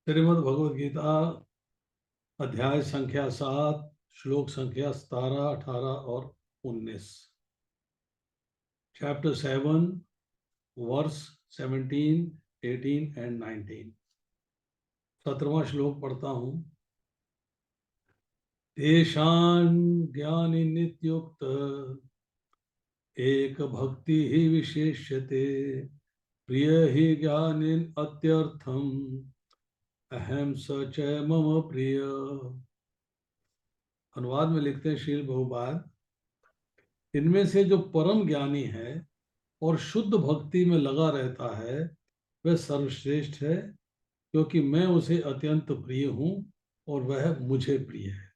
श्रीमद् भगवद गीता अध्याय संख्या 7 श्लोक संख्या 17, 18 और 19। Chapter 7 verse 17, 18 and 19। 17वां श्लोक पढ़ता हूँ। तेषां ज्ञानि नित्युक्त एक भक्ति ही विशेष्यते प्रिय ही ज्ञानिन अत्यर्थम अहम स च मम प्रिय। अनुवाद में लिखते हैं श्रील बहुपाद, इनमें से जो परम ज्ञानी है और शुद्ध भक्ति में लगा रहता है वह सर्वश्रेष्ठ है, क्योंकि मैं उसे अत्यंत प्रिय हूं और वह मुझे प्रिय है।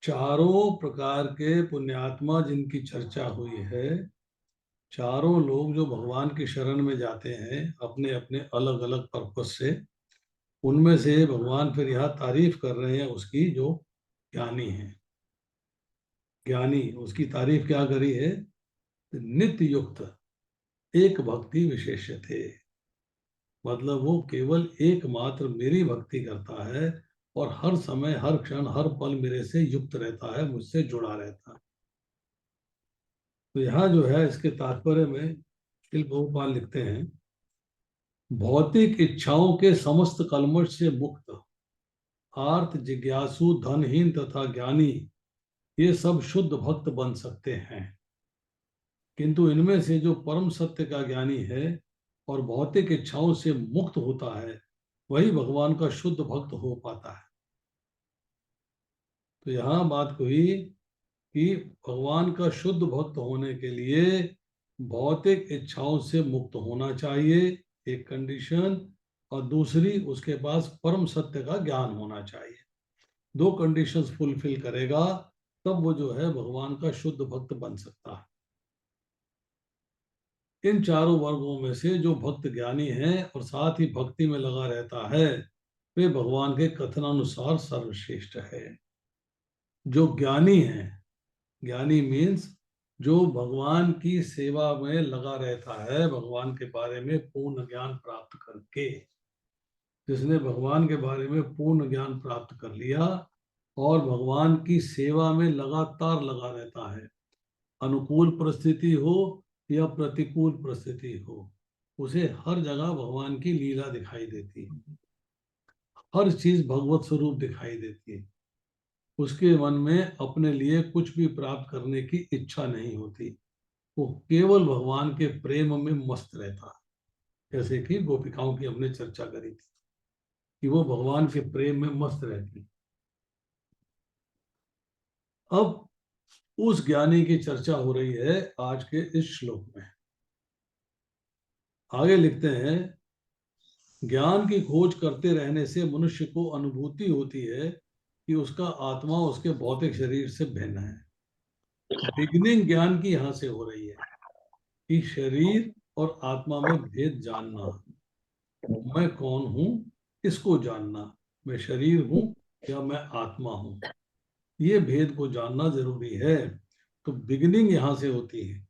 चारों प्रकार के पुण्यात्मा जिनकी चर्चा हुई है, चारों लोग जो भगवान की शरण में जाते हैं अपने अपने अलग अलग पर्पस से, उनमें से भगवान फिर यहाँ तारीफ कर रहे हैं उसकी जो ज्ञानी है। ज्ञानी उसकी तारीफ क्या करी है? नित्य युक्त एक भक्ति विशेष थे, मतलब वो केवल एकमात्र मेरी भक्ति करता है और हर समय हर क्षण हर पल मेरे से युक्त रहता है, मुझसे जुड़ा रहता है। तो यहाँ जो है इसके तात्पर्य में श्रील प्रभुपाद लिखते हैं, भौतिक इच्छाओं के समस्त कलमश से मुक्त आर्त जिज्ञासु धनहीन तथा ज्ञानी ये सब शुद्ध भक्त बन सकते हैं, किंतु इनमें से जो परम सत्य का ज्ञानी है और भौतिक इच्छाओं से मुक्त होता है वही भगवान का शुद्ध भक्त हो पाता है। तो यहाँ बात हुई कि भगवान का शुद्ध भक्त होने के लिए भौतिक इच्छाओं से मुक्त होना चाहिए, एक कंडीशन, और दूसरी उसके पास परम सत्य का ज्ञान होना चाहिए। दो कंडीशंस फुलफिल करेगा तब वो जो है भगवान का शुद्ध भक्त बन सकता है। इन चारों वर्गों में से जो भक्त ज्ञानी है और साथ ही भक्ति में लगा रहता है वे भगवान के कथनानुसार सर्वश्रेष्ठ है। जो ज्ञानी है, ज्ञानी मीन्स जो भगवान की सेवा में लगा रहता है, भगवान के बारे में पूर्ण ज्ञान प्राप्त करके, जिसने भगवान के बारे में पूर्ण ज्ञान प्राप्त कर लिया और भगवान की सेवा में लगातार लगा रहता है, अनुकूल परिस्थिति हो या प्रतिकूल परिस्थिति हो, उसे हर जगह भगवान की लीला दिखाई देती है, हर चीज भगवत स्वरूप दिखाई देती है। उसके मन में अपने लिए कुछ भी प्राप्त करने की इच्छा नहीं होती, वो केवल भगवान के प्रेम में मस्त रहता है। जैसे कि गोपिकाओं की हमने चर्चा करी थी कि वो भगवान के प्रेम में मस्त रहती। अब उस ज्ञानी की चर्चा हो रही है आज के इस श्लोक में। आगे लिखते हैं, ज्ञान की खोज करते रहने से मनुष्य को अनुभूति होती है कि उसका आत्मा उसके भौतिक शरीर से भिन्न है। बिगिनिंग ज्ञान की यहां से हो रही है कि शरीर और आत्मा में भेद जानना, मैं कौन हूं इसको जानना, मैं शरीर हूं या मैं आत्मा हूं, ये भेद को जानना जरूरी है। तो बिगिनिंग यहां से होती है।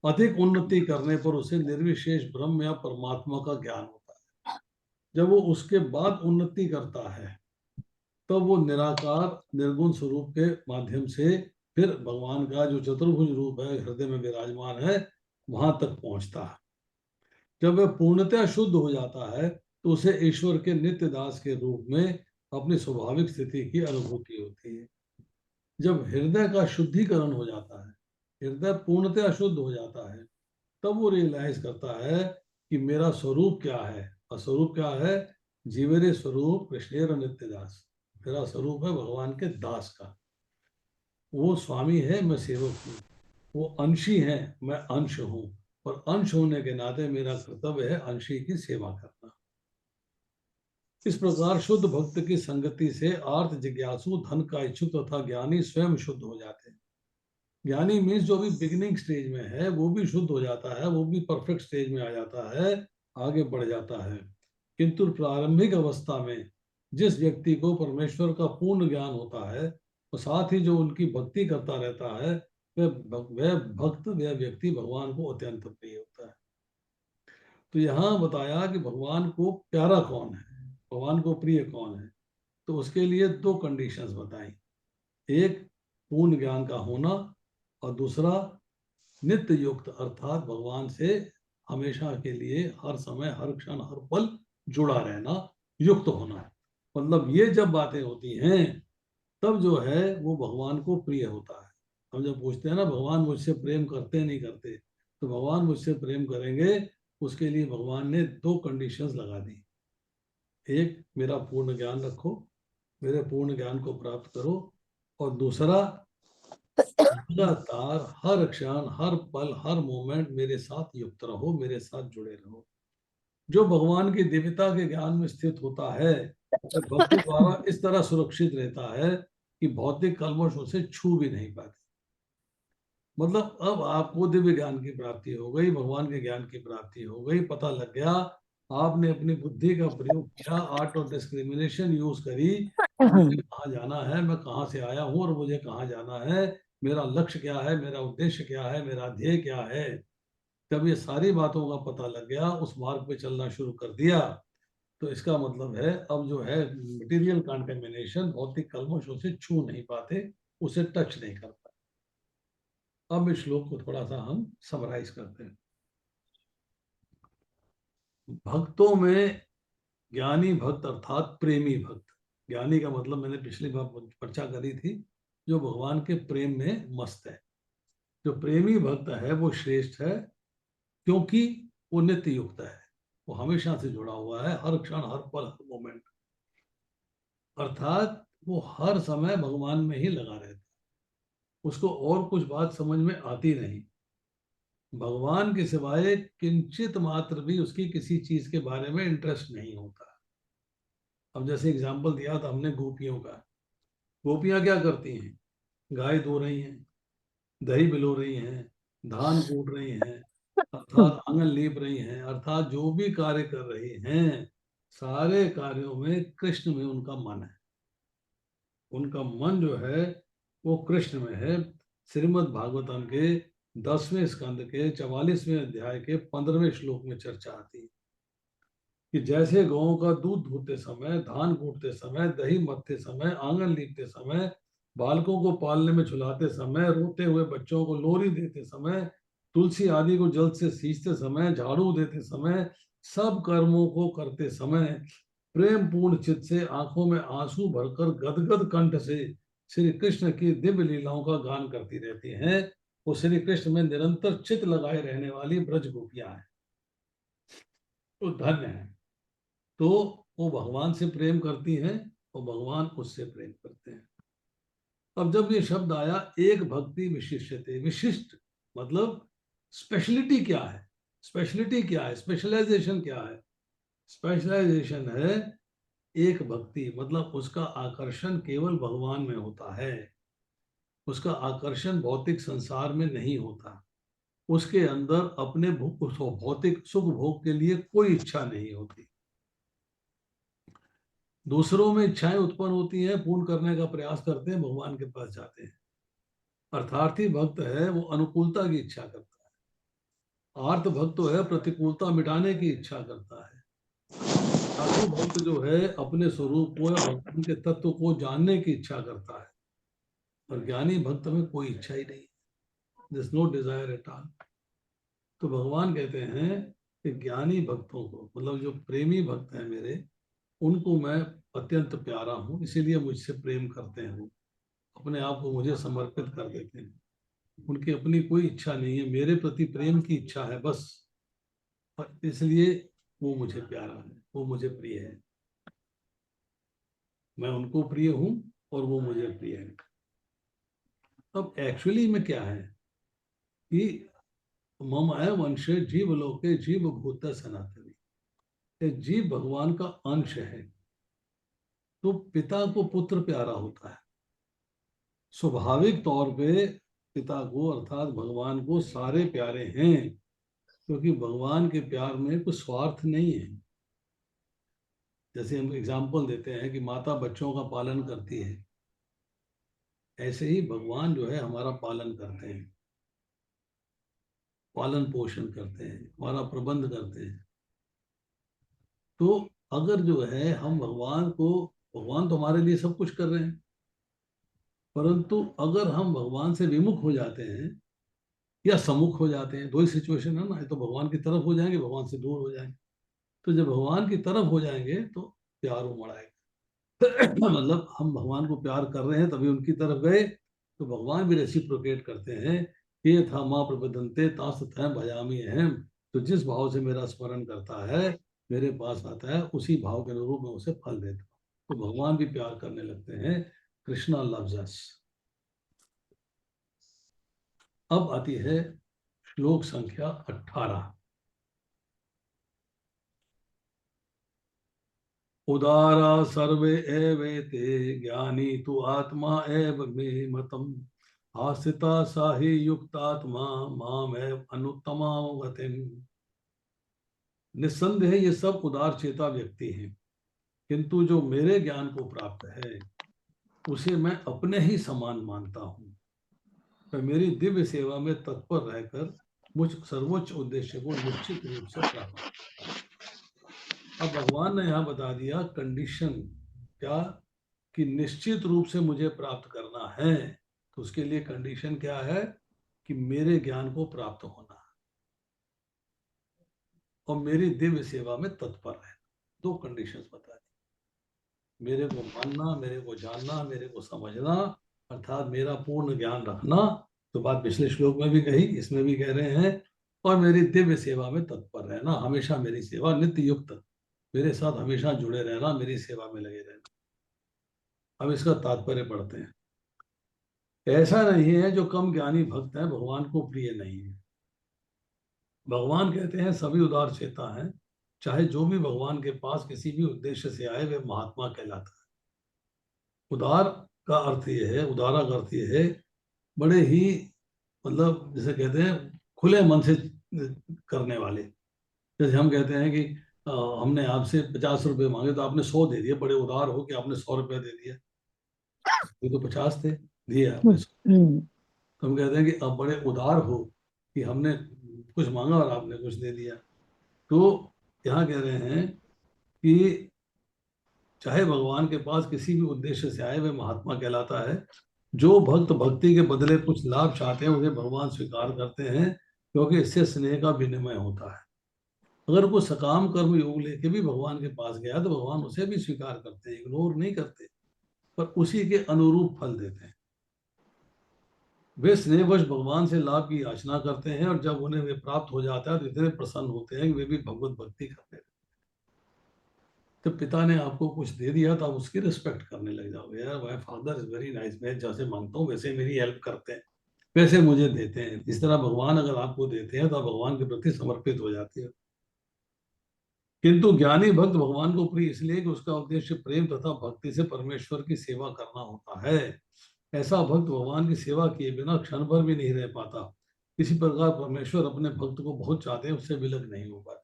अधिक उन्नति करने पर उसे निर्विशेष ब्रह्म या परमात्मा का ज्ञान होता है। जब वो उसके बाद उन्नति करता है तब वो निराकार निर्गुण स्वरूप के माध्यम से फिर भगवान का जो चतुर्भुज रूप है हृदय में विराजमान है वहां तक पहुंचता है। जब वह पूर्णतः शुद्ध हो जाता है तो उसे ईश्वर के नित्य दास के रूप में अपनी स्वाभाविक स्थिति की अनुभूति होती है। जब हृदय का शुद्धिकरण हो जाता है, हृदय पूर्णतः शुद्ध हो जाता है, तब वो रियलाइज करता है कि मेरा स्वरूप क्या है। और स्वरूप क्या है? जीवरे स्वरूप कृष्णेर नित्य दास, मेरा स्वरूप है भगवान के दास का। वो स्वामी है, मैं सेवक हूँ। वो अंशी है, मैं अंश हूँ, और अंश होने के नाते मेरा कर्तव्य है अंशी की सेवा करना। इस प्रकार शुद्ध भक्त की संगति से आर्त जिज्ञासु धन का इच्छुक तथा ज्ञानी स्वयं शुद्ध हो जाते हैं। ज्ञानी मीन्स जो भी बिगिनिंग स्टेज में है वो भी शुद्ध हो जाता है, वो भी परफेक्ट स्टेज में आ जाता है, आगे बढ़ जाता है। किंतु प्रारंभिक अवस्था में जिस व्यक्ति को परमेश्वर का पूर्ण ज्ञान होता है और साथ ही जो उनकी भक्ति करता रहता है, वह व्यक्ति भगवान को अत्यंत प्रिय होता है। तो यहाँ बताया कि भगवान को प्यारा कौन है, भगवान को प्रिय कौन है। तो उसके लिए दो कंडीशंस बताई, एक पूर्ण ज्ञान का होना और दूसरा नित्य युक्त अर्थात भगवान से हमेशा के लिए हर समय हर क्षण हर पल जुड़ा रहना, युक्त होना। मतलब ये जब बातें होती हैं तब जो है वो भगवान को प्रिय होता है। हम जब पूछते हैं ना भगवान मुझसे प्रेम करते नहीं करते, तो भगवान मुझसे प्रेम करेंगे, उसके लिए भगवान ने दो कंडीशंस लगा दी। एक, मेरा पूर्ण ज्ञान रखो, मेरे पूर्ण ज्ञान को प्राप्त करो, और दूसरा, लगातार हर क्षण हर पल हर मोमेंट मेरे साथ युक्त रहो, मेरे साथ जुड़े रहो। जो भगवान की दिव्यता के ज्ञान में स्थित होता है वह भक्ति द्वारा इस तरह सुरक्षित रहता है कि भौतिक कल्मश उसे छू भी नहीं पाते। मतलब अब आपको दिव्य ज्ञान की प्राप्ति हो गई, भगवान के ज्ञान की प्राप्ति हो गई, पता लग गया, आपने अपनी बुद्धि का प्रयोग किया, आर्ट ऑफ डिस्क्रिमिनेशन यूज करी, मुझे कहाँ जाना है, मैं कहाँ से आया हूँ और मुझे कहाँ जाना है, मेरा लक्ष्य क्या है, मेरा उद्देश्य क्या है, मेरा ध्येय क्या है। जब ये सारी बातों का पता लग गया, उस मार्ग पे चलना शुरू कर दिया, तो इसका मतलब है अब जो है मटेरियल कंटेमिनेशन, भौतिक कल्मश उसे छू नहीं पाते, उसे टच नहीं कर पाते। अब इस श्लोक को थोड़ा सा हम समराइज करते हैं। भक्तों में ज्ञानी भक्त अर्थात प्रेमी भक्त, ज्ञानी का मतलब मैंने पिछली बार चर्चा करी थी, जो भगवान के प्रेम में मस्त है। जो प्रेमी भक्त है वो श्रेष्ठ है, क्योंकि वो नित्य युक्त है, वो हमेशा से जुड़ा हुआ है, हर क्षण हर पल हर मोमेंट, अर्थात वो हर समय भगवान में ही लगा रहता है, उसको और कुछ बात समझ में आती नहीं, भगवान के सिवाय किंचित मात्र भी उसकी किसी चीज के बारे में इंटरेस्ट नहीं होता। अब जैसे एग्जाम्पल दिया था हमने गोपियों का, गोपियां क्या करती हैं, गाय धो रही हैं, दही बिलो रही हैं, धान कूट रही हैं, अर्थात आंगन लीप रही हैं, अर्थात जो भी कार्य कर रही हैं, सारे कार्यों में कृष्ण में उनका मन है, उनका मन जो है वो कृष्ण में है। श्रीमद् भागवतम के 10वें स्कंद के 44वें अध्याय के 15वें श्लोक में चर्चा आती है कि जैसे गौओं का दूध धोते समय, धान कूटते समय, दही मथते समय, आंगन लीपते समय, बालकों को पालने में झुलाते समय, रोते हुए बच्चों को लोरी देते समय, तुलसी आदि को जल से सींचते समय, झाड़ू देते समय, सब कर्मों को करते समय प्रेम पूर्ण चित्त से आंखों में आंसू भरकर गदगद कंठ से श्री कृष्ण की दिव्य लीलाओं का गान करती रहती हैं, वो श्री कृष्ण में निरंतर चित्त लगाए रहने वाली ब्रज गोपियां हैं, तो धन्य है। तो वो भगवान से प्रेम करती हैं और भगवान उससे प्रेम करते हैं। अब जब ये शब्द आया एक भक्ति विशिष्टते, विशिष्ट मतलब स्पेशलिटी क्या है, स्पेशलिटी क्या है, स्पेशलाइजेशन क्या है, स्पेशलाइजेशन है एक भक्ति, मतलब उसका आकर्षण केवल भगवान में होता है, उसका आकर्षण भौतिक संसार में नहीं होता, उसके अंदर अपने भौतिक सुख भोग के लिए कोई इच्छा नहीं होती, दूसरों में इच्छाएं उत्पन्न होती हैं, पूर्ण करने का प्रयास करते हैं, भगवान के पास जाते हैं। अर्थार्थी भक्त है वो अनुकूलता की इच्छा करता है, आर्त भक्त तो है प्रतिकूलता मिटाने की इच्छा करता है, साधु भक्त जो है अपने स्वरूप को या भगवान के तत्व को जानने की इच्छा करता है, और ज्ञानी भक्त में कोई इच्छा ही नहीं, this no desire at all. तो भगवान कहते हैं कि ज्ञानी भक्तों को, मतलब जो प्रेमी भक्त हैं मेरे, उनको मैं अत्यंत प्यारा हूँ, इसीलिए मुझसे प्रेम करते हैं, वो अपने आप को मुझे समर्पित कर देते हैं, उनकी अपनी कोई इच्छा नहीं है, मेरे प्रति प्रेम की इच्छा है बस, और इसलिए वो मुझे प्यारा है, वो मुझे प्रिय है, मैं उनको प्रिय हूँ और वो मुझे प्रिय है। अब एक्चुअली में क्या है कि मम है वंश जीव लोके जीव भूत सनातनी, जीव भगवान का अंश है, तो पिता को पुत्र प्यारा होता है, स्वाभाविक तौर पे पिता को अर्थात भगवान को सारे प्यारे हैं, क्योंकि भगवान के प्यार में कुछ स्वार्थ नहीं है। जैसे हम एग्जाम्पल देते हैं कि माता बच्चों का पालन करती है, ऐसे ही भगवान जो है हमारा पालन करते हैं, पालन पोषण करते हैं, हमारा प्रबंध करते हैं, तो अगर जो है हम भगवान तो हमारे लिए सब कुछ कर रहे हैं, परंतु अगर हम भगवान से विमुख हो जाते हैं या सम्मुख हो जाते हैं, दो ही सिचुएशन है ना, तो भगवान की तरफ हो जाएंगे, भगवान से दूर हो जाएंगे। तो जब भगवान की तरफ हो जाएंगे तो प्यार उमड़ आएगा। मतलब हम भगवान को प्यार कर रहे हैं तभी उनकी तरफ गए, तो भगवान भी रेसिप्रोकेट करते हैं। ये था माँ प्रबदंते तास तथैं भजामि अहम्। तो जिस भाव से मेरा स्मरण करता है, मेरे पास आता है, उसी भाव के अनुरूप मैं उसे फल देता हूँ। तो भगवान भी प्यार करने लगते हैं। कृष्णा लव्स अस। अब आती है श्लोक संख्या 18। उदारा सर्वे एवेते ज्ञानी तु आत्मा एव मे मतम्। आस्थिता साहि युक्तात्मा माम एव अनुत्तमां गतिम्। निस्संदेह ये सब उदार चेता व्यक्ति हैं, किंतु जो मेरे ज्ञान को प्राप्त है उसे मैं अपने ही समान मानता हूँ। वह मेरी दिव्य सेवा में तत्पर रहकर मुझ सर्वोच्च उद्देश्य को निश्चित रूप से प्राप्त। अब भगवान ने यहाँ बता दिया कंडीशन क्या, कि निश्चित रूप से मुझे प्राप्त करना है, तो उसके लिए कंडीशन क्या है कि मेरे ज्ञान को प्राप्त होना और मेरी दिव्य सेवा में तत्पर रहना। दो कंडीशंस बता दी, मेरे को मानना, मेरे को जानना, मेरे को समझना, अर्थात मेरा पूर्ण ज्ञान रखना। तो बात पिछले श्लोक में भी कही, इसमें भी कह रहे हैं, और मेरी दिव्य सेवा में तत्पर रहना, हमेशा मेरी सेवा नित्य युक्त, मेरे साथ हमेशा जुड़े रहना, मेरी सेवा में लगे रहना। अब इसका तात्पर्य पढ़ते हैं। ऐसा नहीं है जो कम ज्ञानी भक्त हैं भगवान को प्रिय नहीं है। भगवान कहते हैं सभी उदार चेता हैं, चाहे जो भी भगवान के पास किसी भी उद्देश्य से आए वे महात्मा कहलाता है। उदार का अर्थ ये है, उदारा का अर्थ ये है बड़े ही, मतलब जैसे कहते हैं खुले मन से करने वाले। जैसे हम कहते हैं कि हमने आपसे 50 रुपए मांगे तो आपने 100 दे दिए, बड़े उदार हो कि आपने 100 रुपए दे दिया। ये तो 50 थे, दिए आपने 100। तो हम कहते हैं कि आप बड़े उदार हो कि हमने कुछ मांगा और आपने कुछ दे दिया। तो यहाँ कह रहे हैं कि चाहे भगवान के पास किसी भी उद्देश्य से आए वे महात्मा कहलाता है। जो भक्त भक्ति के बदले कुछ लाभ चाहते हैं उसे भगवान स्वीकार करते हैं, क्योंकि इससे स्नेह का विनिमय होता है। अगर कोई सकाम कर्म योग लेके भी भगवान के पास गया तो भगवान उसे भी स्वीकार करते हैं, इग्नोर नहीं करते, पर उसी के अनुरूप फल देते हैं। वे स्नेहवश भगवान से लाभ की याचना करते हैं, और जब उन्हें वे प्राप्त हो जाता है तो इतने प्रसन्न होते हैं कि वे भी भगवत भक्ति करते हैं। तो पिता ने आपको कुछ दे दिया तो आप उसकी रिस्पेक्ट करने लग जाओगे, यार my father is very nice, मैं जैसे मांगता हूँ वैसे मेरी हेल्प करते हैं, वैसे मुझे देते हैं। इस तरह भगवान अगर आपको देते हैं तो आप भगवान के प्रति समर्पित हो जाते हो। किंतु ज्ञानी भक्त भगवान को प्रिय इसलिए कि उसका उद्देश्य प्रेम तथा भक्ति से परमेश्वर की सेवा करना होता है। ऐसा भक्त भगवान की सेवा किए बिना क्षण भर भी नहीं रह पाता। इसी प्रकार परमेश्वर अपने भक्त को बहुत चाहते हैं, उससे विलग नहीं हो पाते।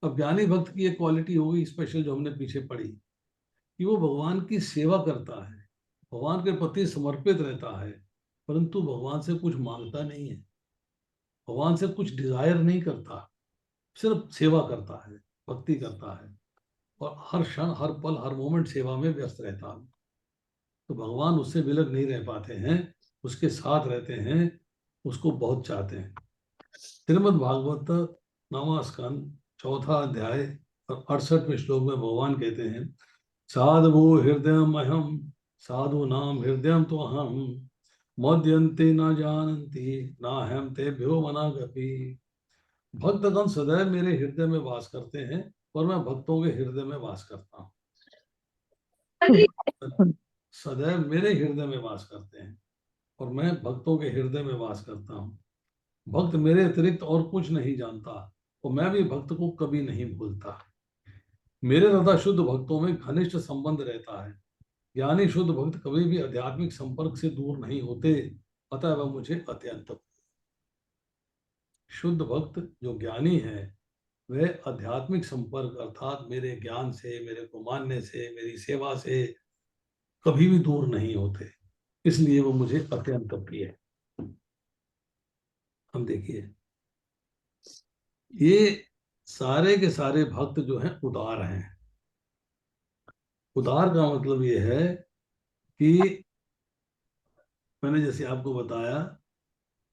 अब ज्ञानी भक्त की एक क्वालिटी होगी स्पेशल जो हमने पीछे पढ़ी, कि वो भगवान की सेवा करता है, भगवान के प्रति समर्पित रहता है, परंतु भगवान से कुछ मांगता नहीं है, भगवान से कुछ डिजायर नहीं करता, सिर्फ सेवा करता है, भक्ति करता है, और हर क्षण हर पल हर मोमेंट सेवा में व्यस्त रहता है। तो भगवान उससे विलग नहीं रह पाते हैं, उसके साथ रहते हैं, उसको बहुत चाहते हैं। श्रीमद् भागवत नवां स्कंद 4 अध्याय और 68वें श्लोक में भगवान कहते हैं, साधु हृदयमहम साधु नाम हृदय तो अहम मद्यन्ते न जानन्ति नाहम तेभ्यो मनागपि। भक्तगण सदैव मेरे हृदय में वास करते हैं और मैं भक्तों के हृदय में वास करता हूँ। सदैव मेरे हृदय में वास करते हैं और मैं भक्तों के हृदय में वास करता हूँ। भक्त मेरे अतिरिक्त और कुछ नहीं जानता और मैं भी भक्त को कभी नहीं भूलता। मेरे तथा शुद्ध भक्तों में घनिष्ठ संबंध रहता है। ज्ञानी शुद्ध भक्त कभी भी आध्यात्मिक संपर्क से दूर नहीं होते, अतः वह मुझे अत्यंत। शुद्ध भक्त जो ज्ञानी है वह आध्यात्मिक संपर्क अर्थात मेरे ज्ञान से, मेरे को मानने से, मेरी सेवा से कभी भी दूर नहीं होते, इसलिए वो मुझे अत्यंत प्रिय है। हम देखिए, ये सारे के सारे भक्त जो हैं उदार हैं। उदार का मतलब ये है कि मैंने जैसे आपको बताया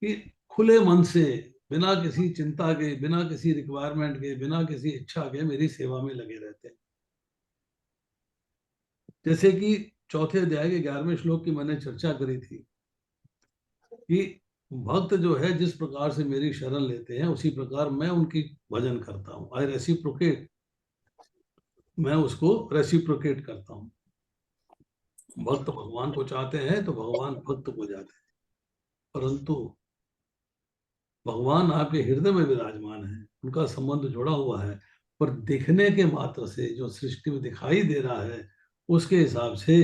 कि खुले मन से, बिना किसी चिंता के, बिना किसी रिक्वायरमेंट के, बिना किसी इच्छा के मेरी सेवा में लगे रहते हैं। जैसे कि चौथे अध्याय के 11वें श्लोक की मैंने चर्चा करी थी कि भक्त जो है जिस प्रकार से मेरी शरण लेते हैं उसी प्रकार मैं उनकी भजन करता हूँ। आई रेसिप्रोकेट, मैं उसको रेसिप्रोकेट करता हूँ। भक्त भगवान को चाहते हैं तो भगवान भक्त को जाते हैं, परंतु भगवान आपके हृदय में विराजमान है, उनका संबंध जुड़ा हुआ है, पर दिखने के मात्र से जो सृष्टि में दिखाई दे रहा है उसके हिसाब से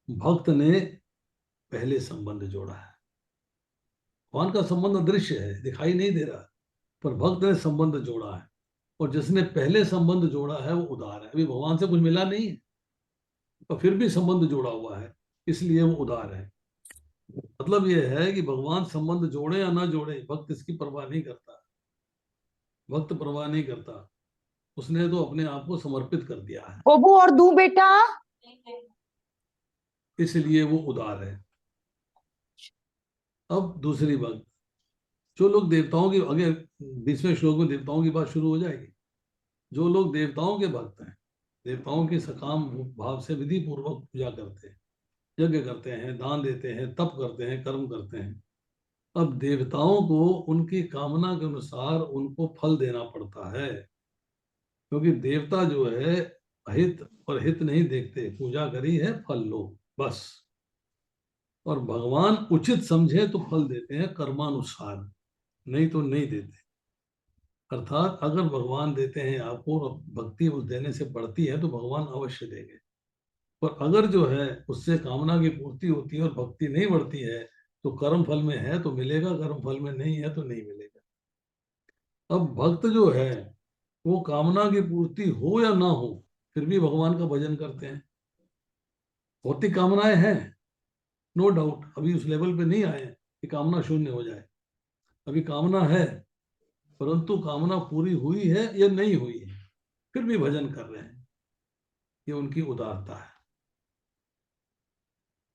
भक्त ने पहले संबंध जोड़ा है। भगवान का संबंध अदृश्य है, दिखाई नहीं दे रहा, पर भक्त ने संबंध जोड़ा है, और जिसने पहले संबंध जोड़ा है वो उदार है। अभी भगवान से कुछ मिला नहीं है और फिर भी संबंध जोड़ा हुआ है, इसलिए वो उदार है। मतलब ये है कि भगवान संबंध जोड़े या ना जोड़े, भक्त इसकी परवाह नहीं करता। भक्त परवाह नहीं करता, उसने तो अपने आप को समर्पित कर दिया है, गोबू और दूं बेटा। इसलिए वो उदार है। अब दूसरी बात, जो लोग देवताओं की, आगे 20वें श्लोक में देवताओं की बात शुरू हो जाएगी। जो लोग देवताओं के भक्त हैं, देवताओं की सकाम भाव से विधि पूर्वक पूजा करते हैं, यज्ञ करते हैं, दान देते हैं, तप करते हैं, कर्म करते हैं, अब देवताओं को उनकी कामना के अनुसार उनको फल देना पड़ता है, क्योंकि देवता जो है अहित और हित नहीं देखते, पूजा करी है फल लो बस। और भगवान उचित समझे तो फल देते हैं कर्मानुसार, नहीं तो नहीं देते। अर्थात अगर भगवान देते हैं आपको और भक्ति उस देने से बढ़ती है तो भगवान अवश्य देंगे, पर अगर जो है उससे कामना की पूर्ति होती है और भक्ति नहीं बढ़ती है तो कर्म फल में है तो मिलेगा, कर्म फल में नहीं है तो नहीं मिलेगा। अब भक्त जो है वो कामना की पूर्ति हो या ना हो फिर भी भगवान का भजन करते हैं। भौतिक कामनाएं हैं, नो डाउट, अभी उस लेवल पे नहीं आए कि कामना शून्य हो जाए, अभी कामना है, परंतु कामना पूरी हुई है या नहीं हुई है फिर भी भजन कर रहे हैं, ये उनकी उदारता है।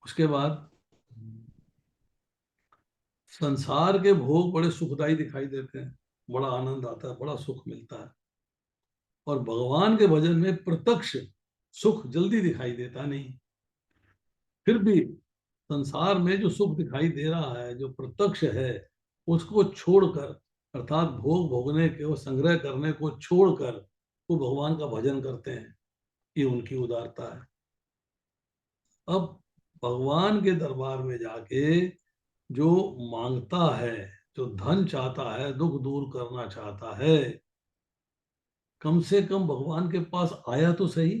उसके बाद संसार के भोग बड़े सुखदायी दिखाई देते हैं, बड़ा आनंद आता है, बड़ा सुख मिलता है, और भगवान के भजन में प्रत्यक्ष सुख जल्दी दिखाई देता नहीं। फिर भी संसार में जो सुख दिखाई दे रहा है, जो प्रत्यक्ष है, उसको छोड़कर, अर्थात भोग भोगने के वो संग्रह करने को छोड़कर वो भगवान का भजन करते हैं, ये उनकी उदारता है। अब भगवान के दरबार में जाके जो मांगता है, जो धन चाहता है, दुख दूर करना चाहता है, कम से कम भगवान के पास आया तो सही,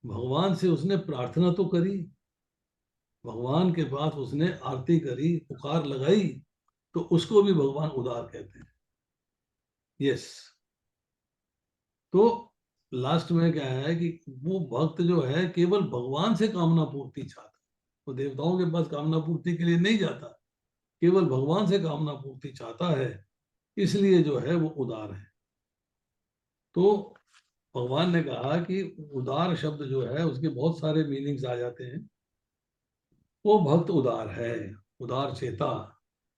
भगवान से उसने प्रार्थना तो करी, भगवान के पास उसने आरती करी, पुकार लगाई, तो उसको भी भगवान उदार कहते हैं। यस। तो लास्ट में क्या है कि वो भक्त जो है केवल भगवान से कामना पूर्ति चाहता है, वो देवताओं के पास कामना पूर्ति के लिए नहीं जाता, केवल भगवान से कामना पूर्ति चाहता है, इसलिए जो है वो उदार है। तो भगवान ने कहा कि उदार शब्द जो है उसके बहुत सारे मीनिंग्स आ जाते हैं। वो भक्त उदार है, उदार चेता,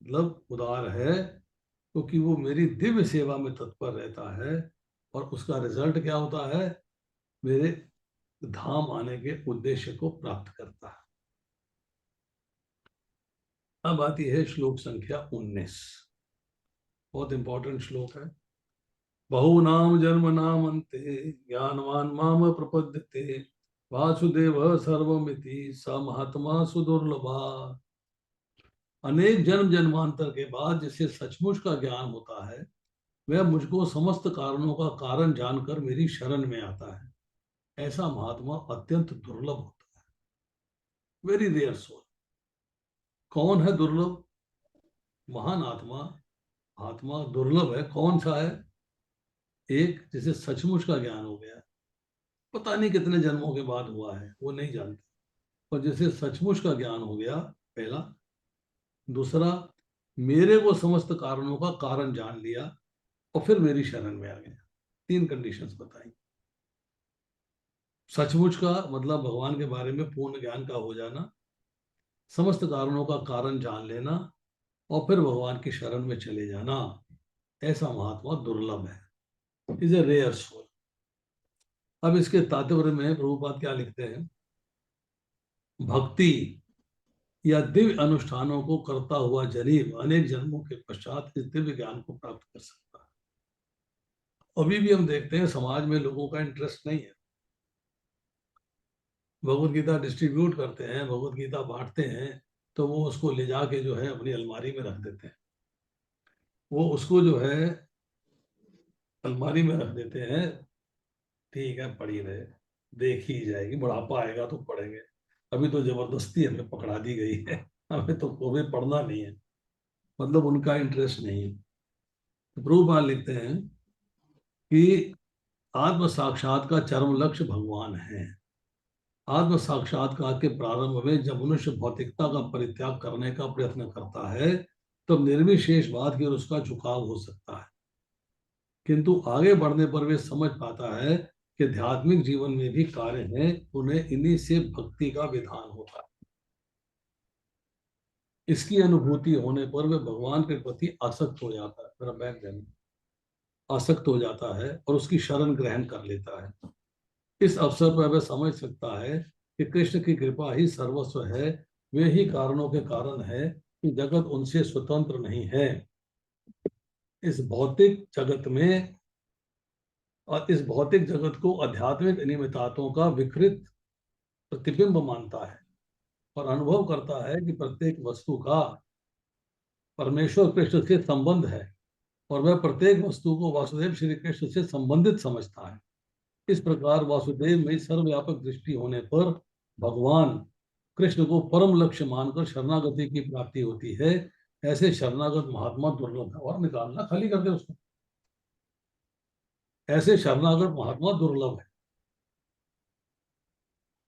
मतलब उदार है क्योंकि वो मेरी दिव्य सेवा में तत्पर रहता है, और उसका रिजल्ट क्या होता है, मेरे धाम आने के उद्देश्य को प्राप्त करता है। अब आती है श्लोक संख्या 19, बहुत इंपॉर्टेंट श्लोक है। बहुनाम जन्म नाम अंते ज्ञानवान माम प्रपद्यते वासुदेव सर्वमिति स महात्मा सुदुर्लभा। अनेक जन्म जन्मांतर के बाद जिसे सचमुच का ज्ञान होता है वह मुझको समस्त कारणों का कारण जानकर मेरी शरण में आता है, ऐसा महात्मा अत्यंत दुर्लभ होता है, वेरी रेयर सोल। कौन है दुर्लभ? महान आत्मा, आत्मा दुर्लभ है। कौन सा है? एक जिसे सचमुच का ज्ञान हो गया, पता नहीं कितने जन्मों के बाद हुआ है वो नहीं जानते, पर जिसे सचमुच का ज्ञान हो गया, पहला। दूसरा, मेरे को समस्त कारणों का कारण जान लिया, और फिर मेरी शरण में आ गया। 3 कंडीशंस बताई। सचमुच का मतलब भगवान के बारे में पूर्ण ज्ञान का हो जाना, समस्त कारणों का कारण जान लेना, और फिर भगवान की शरण में चले जाना। ऐसा महात्मा दुर्लभ है, इज ए रेयर सोल। अब इसके तात्पर्य में प्रभुपाद क्या लिखते हैं? भक्ति या दिव्य अनुष्ठानों को करता हुआ जरीब अनेक जन्मों के पश्चात इस दिव्य ज्ञान को प्राप्त कर सकता है। अभी भी हम देखते हैं समाज में लोगों का इंटरेस्ट नहीं है। भगवत गीता डिस्ट्रीब्यूट करते हैं, भगवत गीता बांटते हैं, तो वो उसको ले जाके जो है अपनी अलमारी में रख देते हैं। वो उसको जो है अलमारी में रख देते हैं, ठीक है पढ़ी रहे, देखी जाएगी, बुढ़ापा आएगा तो पढ़ेंगे, अभी तो जबरदस्ती हमें पकड़ा दी गई है, हमें तो कोई पढ़ना नहीं है। मतलब उनका इंटरेस्ट नहीं है। तो प्रभुपाद लिखते हैं कि आत्म साक्षात का चरम लक्ष्य भगवान है। आत्म साक्षात्कार के प्रारंभ में जब मनुष्य भौतिकता का परित्याग करने का प्रयत्न करता है, तब निर्विशेषवाद की ओर उसका झुकाव हो सकता है। किंतु आगे बढ़ने पर वे समझ पाता है कि आध्यात्मिक जीवन में भी कार्य हैं, उन्हें इन्हीं से भक्ति का विधान होता है। इसकी अनुभूति होने पर वे भगवान के प्रति आसक्त हो जाता है, मेरा बैग देना, आसक्त हो जाता है और उसकी शरण ग्रहण कर लेता है। इस अवसर पर वह समझ सकता है कि कृष्ण की कृपा ही सर्वस्व है, वे ही कारणों के कारण है कि जगत उनसे स्वतंत्र नहीं है। इस भौतिक जगत में और इस भौतिक जगत को आध्यात्मिक निमित्तों का विकृत प्रतिबिंब मानता है और अनुभव करता है कि प्रत्येक वस्तु का परमेश्वर कृष्ण से संबंध है, और वह प्रत्येक वस्तु को वासुदेव श्री कृष्ण से संबंधित समझता है। इस प्रकार वासुदेव में सर्वव्यापक दृष्टि होने पर भगवान कृष्ण को परम लक्ष्य मानकर शरणागति की प्राप्ति होती है। ऐसे शरणागत महात्मा दुर्लभ है। और निकालना खाली कर दे उसको। ऐसे शरणागत महात्मा दुर्लभ है।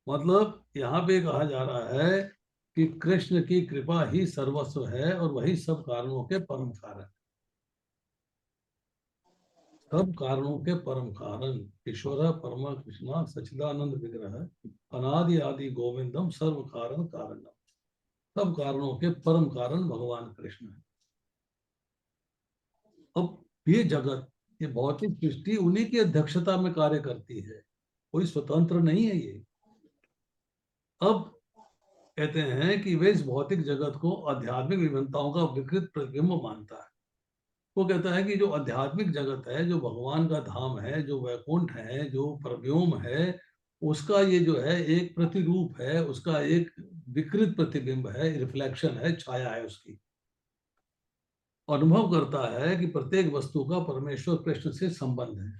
मतलब यहाँ पे कहा जा रहा है कि कृष्ण की कृपा ही सर्वस्व है और वही सब कारणों के परम कारण। सब कारणों के परम कारण ईश्वर परमा कृष्णा सच्चिदानंद विग्रह अनादि आदि गोविंदम सर्व कारण कारणम। सब कारणों के परम कारण भगवान कृष्ण है। अब ये जगत, ये भौतिक सृष्टि उन्हीं की अध्यक्षता में कार्य करती है, कोई स्वतंत्र नहीं है ये। अब कहते हैं कि वे इस भौतिक जगत को आध्यात्मिक विभिन्नताओं का विकृत प्रतिबिंब मानता है। वो कहता है कि जो आध्यात्मिक जगत है, जो भगवान का धाम है, जो वैकुंठ है, जो परव्योम है, उसका ये जो है एक प्रतिरूप है, उसका एक विकृत प्रतिबिंब है, रिफ्लेक्शन है, छाया है उसकी। अनुभव करता है कि प्रत्येक वस्तु का परमेश्वर कृष्ण से संबंध है।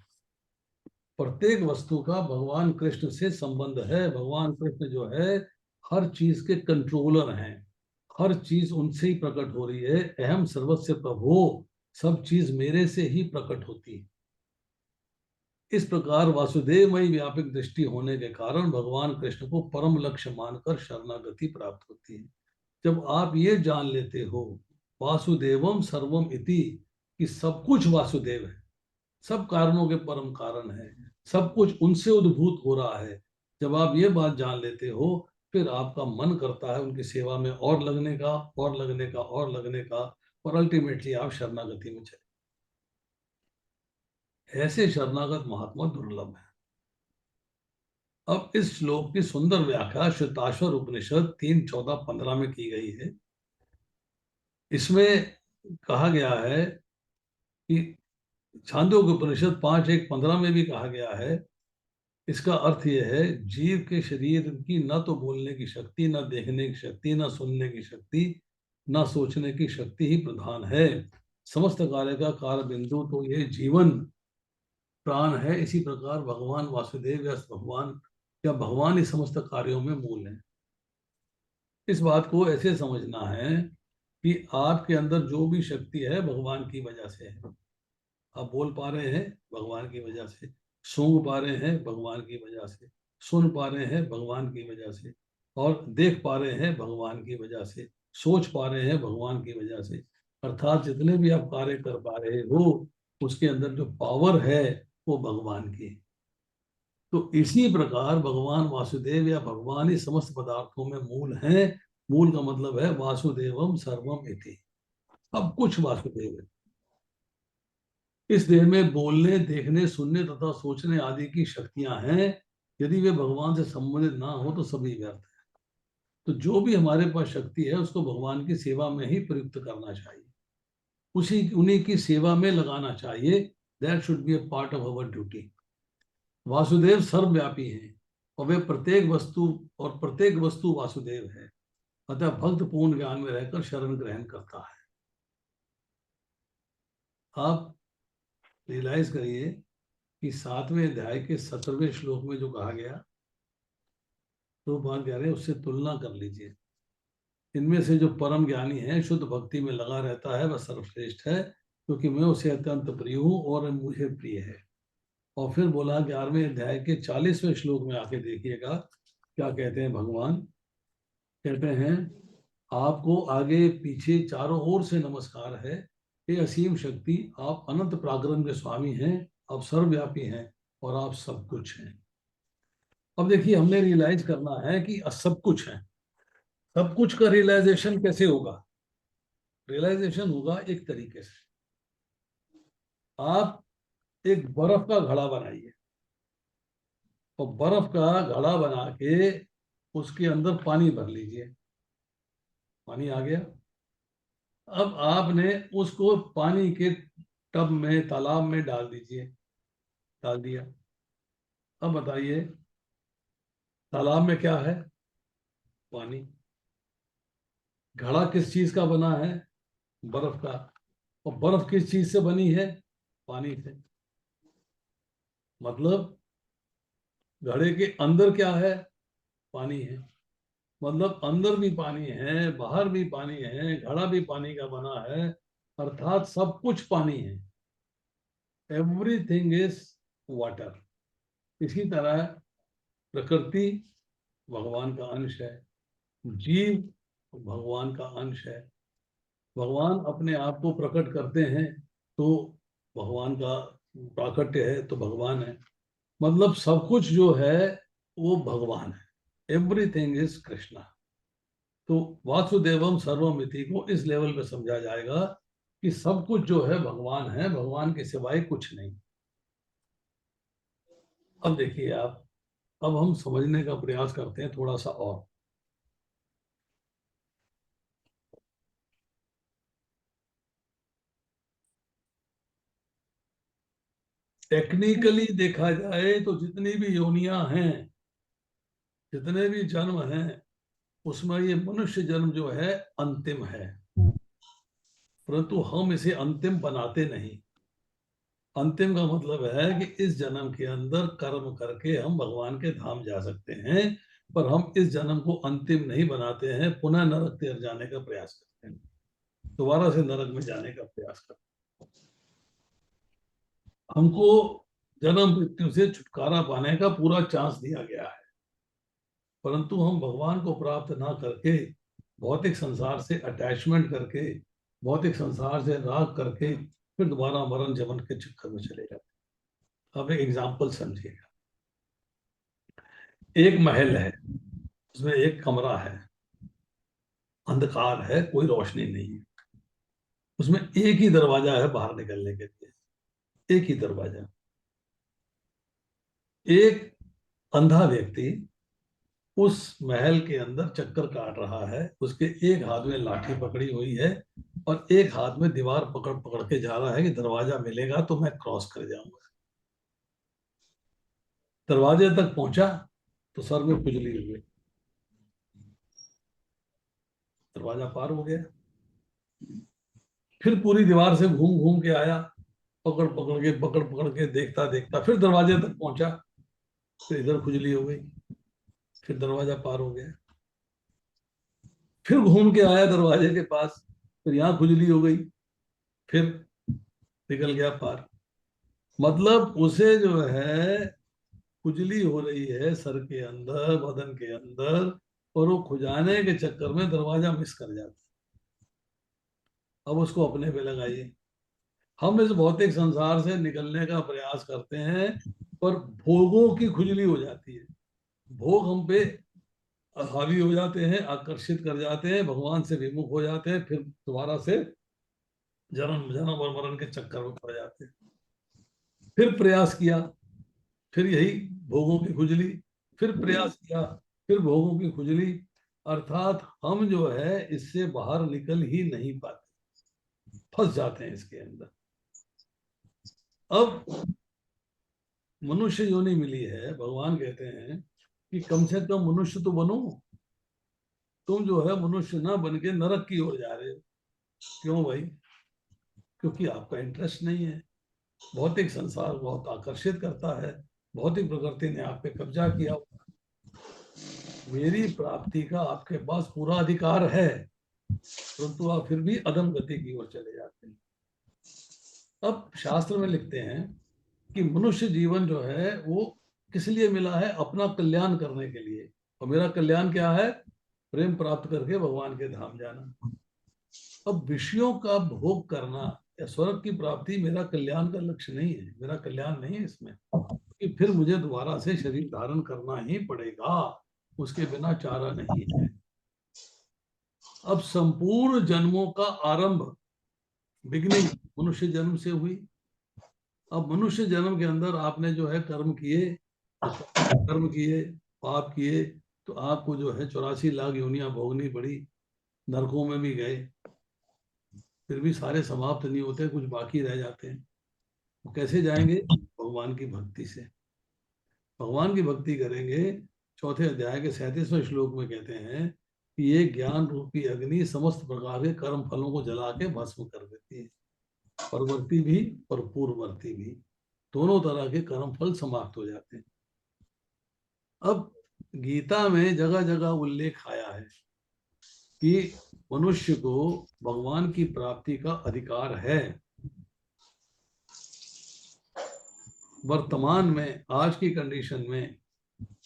प्रत्येक वस्तु का भगवान कृष्ण से संबंध है। भगवान कृष्ण जो है हर चीज के कंट्रोलर हैं। हर चीज उनसे ही प्रकट हो रही है। अहम सर्वस्य प्रभो, सब चीज मेरे से ही प्रकट होती है। इस प्रकार वासुदेवमयी व्यापक दृष्टि होने के कारण भगवान कृष्ण को परम लक्ष्य मानकर शरणागति प्राप्त होती है। जब आप ये जान लेते हो वासुदेवम सर्वम इति, कि सब कुछ वासुदेव है, सब कारणों के परम कारण है, सब कुछ उनसे उद्भूत हो रहा है, जब आप ये बात जान लेते हो, फिर आपका मन करता है उनकी सेवा में और लगने का, और लगने का, और लगने का, और अल्टीमेटली आप शरणागति में चले। ऐसे शरणागत महात्मा दुर्लभ है। अब इस श्लोक की सुंदर व्याख्या श्वेताश्वर उपनिषद 3:14-15 में की गई है। इसमें कहा गया है कि छांदोग्य उपनिषद 5:1-15 में भी कहा गया है। इसका अर्थ यह है, जीव के शरीर की न तो बोलने की शक्ति, न देखने की शक्ति, न सुनने की शक्ति, न सोचने की शक्ति ही प्रधान है। समस्त कार्य का कार्य बिंदु तो ये जीवन प्राण है। इसी प्रकार भगवान वासुदेव या भगवान ही समस्त कार्यों में मूल है। इस बात को ऐसे समझना है कि आपके अंदर जो भी शक्ति है भगवान की वजह से है। आप बोल पा रहे हैं भगवान की वजह से, सूंघ पा रहे हैं भगवान की वजह से, सुन पा रहे हैं भगवान की वजह से, और देख पा रहे हैं भगवान की वजह से, सोच पा रहे हैं भगवान की वजह से। अर्थात जितने भी आप कार्य कर पा रहे हो, उसके अंदर जो पावर है वो भगवान की। तो इसी प्रकार भगवान वासुदेव या भगवान ही समस्त पदार्थों में मूल हैं। मूल का मतलब है वासुदेवम सर्वम इति, सब कुछ वासुदेव है। इस देह में बोलने, देखने, सुनने तथा सोचने आदि की शक्तियां हैं। यदि वे भगवान से संबंधित ना हो तो सभी व्यर्थ है। तो जो भी हमारे पास शक्ति है उसको भगवान की सेवा में ही प्रयुक्त करना चाहिए, उसी उन्हीं की सेवा में लगाना चाहिए। That should B A part of our duty. Vasudev सर्वव्यापी हैं और वे प्रत्येक वस्तु वासुदेव है। अतः भक्त पूर्ण ज्ञान में रहकर शरण ग्रहण करता है। आप रियलाइज करिए कि 7वें अध्याय के 17वें श्लोक में जो कहा गया, तो बात कह रहे हैं उससे तुलना कर लीजिए। इनमें से जो परम ज्ञानी है, शुद्ध भक्ति में लगा रहता है, वह सर्वश्रेष्ठ है, क्योंकि मैं उसे अत्यंत प्रिय हूं और मुझे प्रिय है। और फिर बोला 11वें अध्याय के 40वें श्लोक में आके देखिएगा क्या कहते हैं भगवान। कहते हैं, आपको आगे पीछे चारों ओर से नमस्कार है। हे असीम शक्ति, आप अनंत पराक्रम के स्वामी हैं, आप सर्वव्यापी हैं और आप सब कुछ हैं। अब देखिए, हमने रियलाइज करना है कि सब कुछ है। सब कुछ का रियलाइजेशन कैसे होगा? रियलाइजेशन होगा एक तरीके से। आप एक बर्फ का घड़ा बनाइए और बर्फ का घड़ा बना के उसके अंदर पानी भर लीजिए। पानी आ गया। अब आपने उसको पानी के टब में, तालाब में डाल दीजिए। डाल दिया। अब बताइए, तालाब में क्या है? पानी। घड़ा किस चीज का बना है? बर्फ का। और बर्फ किस चीज से बनी है? पानी से। मतलब घड़े के अंदर क्या है? पानी है। मतलब अंदर भी पानी है, बाहर भी पानी है, घड़ा भी पानी का बना है, अर्थात सब कुछ पानी है। Everything is water. इसी तरह प्रकृति भगवान का अंश है, जीव भगवान का अंश है। भगवान अपने आप को प्रकट करते हैं तो भगवान का प्राकट्य है, तो भगवान है। मतलब सब कुछ जो है वो भगवान है। Everything is Krishna. तो वासुदेवम सर्वमिति को इस लेवल पे समझा जाएगा कि सब कुछ जो है भगवान है, भगवान के सिवाय कुछ नहीं। अब देखिए आप, अब हम समझने का प्रयास करते हैं थोड़ा सा और। टेक्निकली देखा जाए तो जितनी भी योनियां हैं, जितने भी जन्म हैं, उसमें ये मनुष्य जन्म जो है अंतिम है। परंतु हम इसे अंतिम बनाते नहीं। अंतिम का मतलब है कि इस जन्म के अंदर कर्म करके हम भगवान के धाम जा सकते हैं, पर हम इस जन्म को अंतिम नहीं बनाते हैं। पुनः नरक तेर जाने का प्रयास करते हैं, दोबारा से नरक में जाने का प्रयास करते हैं। हमको जन्म मृत्यु से छुटकारा पाने का पूरा चांस दिया गया है, परंतु हम भगवान को प्राप्त ना करके भौतिक संसार से अटैचमेंट करके, भौतिक संसार से राग करके फिर दोबारा मरण जमन के चक्कर में चले जाते हैं। अब एक एग्जाम्पल समझिएगा। एक महल है, उसमें एक कमरा है, अंधकार है, कोई रोशनी नहीं है। उसमें एक ही दरवाजा है बाहर निकलने के लिए, एक ही दरवाजा। एक अंधा व्यक्ति उस महल के अंदर चक्कर काट रहा है। उसके एक हाथ में लाठी पकड़ी हुई है और एक हाथ में दीवार पकड़ पकड़ के जा रहा है कि दरवाजा मिलेगा तो मैं क्रॉस कर जाऊंगा। दरवाजे तक पहुंचा तो सर में खुजली हुई, दरवाजा पार हो गया। फिर पूरी दीवार से घूम घूम के आया, पकड़ पकड़ के देखता देखता फिर दरवाजे तक पहुंचा, फिर इधर खुजली हो गई, फिर दरवाजा पार हो गया। फिर घूम के आया दरवाजे के पास, फिर यहाँ खुजली हो गई, फिर निकल गया पार। मतलब उसे जो है खुजली हो रही है सर के अंदर, बदन के अंदर, और वो खुजाने के चक्कर में दरवाजा मिस कर जाता है। अब उसको अपने पे लगाइए। हम इस भौतिक संसार से निकलने का प्रयास करते हैं, पर भोगों की खुजली हो जाती है। भोग हम पे हावी हो जाते हैं, आकर्षित कर जाते हैं, भगवान से विमुख हो जाते हैं, फिर दोबारा से जन्म जन्म और मरण के चक्कर में पड़ जाते हैं। फिर प्रयास किया, फिर यही भोगों की खुजली, फिर प्रयास किया, फिर भोगों की खुजली। अर्थात हम जो है इससे बाहर निकल ही नहीं पाते, फंस जाते हैं इसके अंदर। अब मनुष्य योनि मिली है, भगवान कहते हैं कि कम से कम मनुष्य तो बनो। तुम जो है मनुष्य ना बन के नरक की ओर जा रहे हो। क्यों भाई? क्योंकि आपका इंटरेस्ट नहीं है। भौतिक संसार बहुत आकर्षित करता है, भौतिक प्रकृति ने आप पे कब्जा किया। मेरी प्राप्ति का आपके पास पूरा अधिकार है, परंतु आप फिर भी अधम गति की ओर चले जाते हैं। अब शास्त्र में लिखते हैं कि मनुष्य जीवन जो है वो किस लिए मिला है? अपना कल्याण करने के लिए। और मेरा कल्याण क्या है? प्रेम प्राप्त करके भगवान के धाम जाना। अब विषयों का भोग करना या स्वर्ग की प्राप्ति मेरा कल्याण का लक्ष्य नहीं है, मेरा कल्याण नहीं है इसमें, कि फिर मुझे दोबारा से शरीर धारण करना ही पड़ेगा, उसके बिना चारा नहीं है। अब संपूर्ण जन्मों का आरंभ, बिगनिंग, मनुष्य जन्म से हुई। अब मनुष्य जन्म के अंदर आपने जो है कर्म किए, कर्म किए, पाप किए, तो आपको जो है 84 लाख योनियां भोगनी पड़ी, नरकों में भी गए, फिर भी सारे समाप्त नहीं होते, कुछ बाकी रह जाते हैं। वो कैसे जाएंगे? भगवान की भक्ति से। भगवान की भक्ति करेंगे। चौथे अध्याय के 37वें श्लोक में कहते हैं कि ये ज्ञान रूपी अग्नि समस्त प्रकार के कर्म फलों को जला के भस्म कर देती है। परवर्ती भी और पूर्ववर्ती भी, दोनों तरह के कर्म फल समाप्त हो जाते हैं। अब गीता में जगह जगह उल्लेख आया है कि मनुष्य को भगवान की प्राप्ति का अधिकार है। वर्तमान में, आज की कंडीशन में,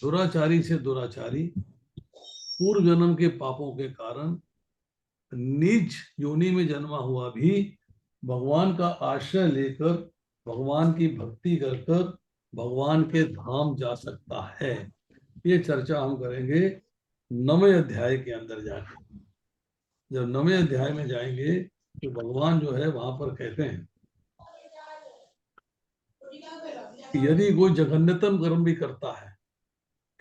दुराचारी से दुराचारी, पूर्व जन्म के पापों के कारण नीच योनि में जन्मा हुआ भी भगवान का आश्रय लेकर, भगवान की भक्ति कर कर भगवान के धाम जा सकता है। ये चर्चा हम करेंगे 9वें अध्याय के अंदर जाके। जब 9वें अध्याय में जाएंगे तो भगवान जो है वहां पर कहते हैं कि यदि कोई जघन्यतम कर्म भी करता है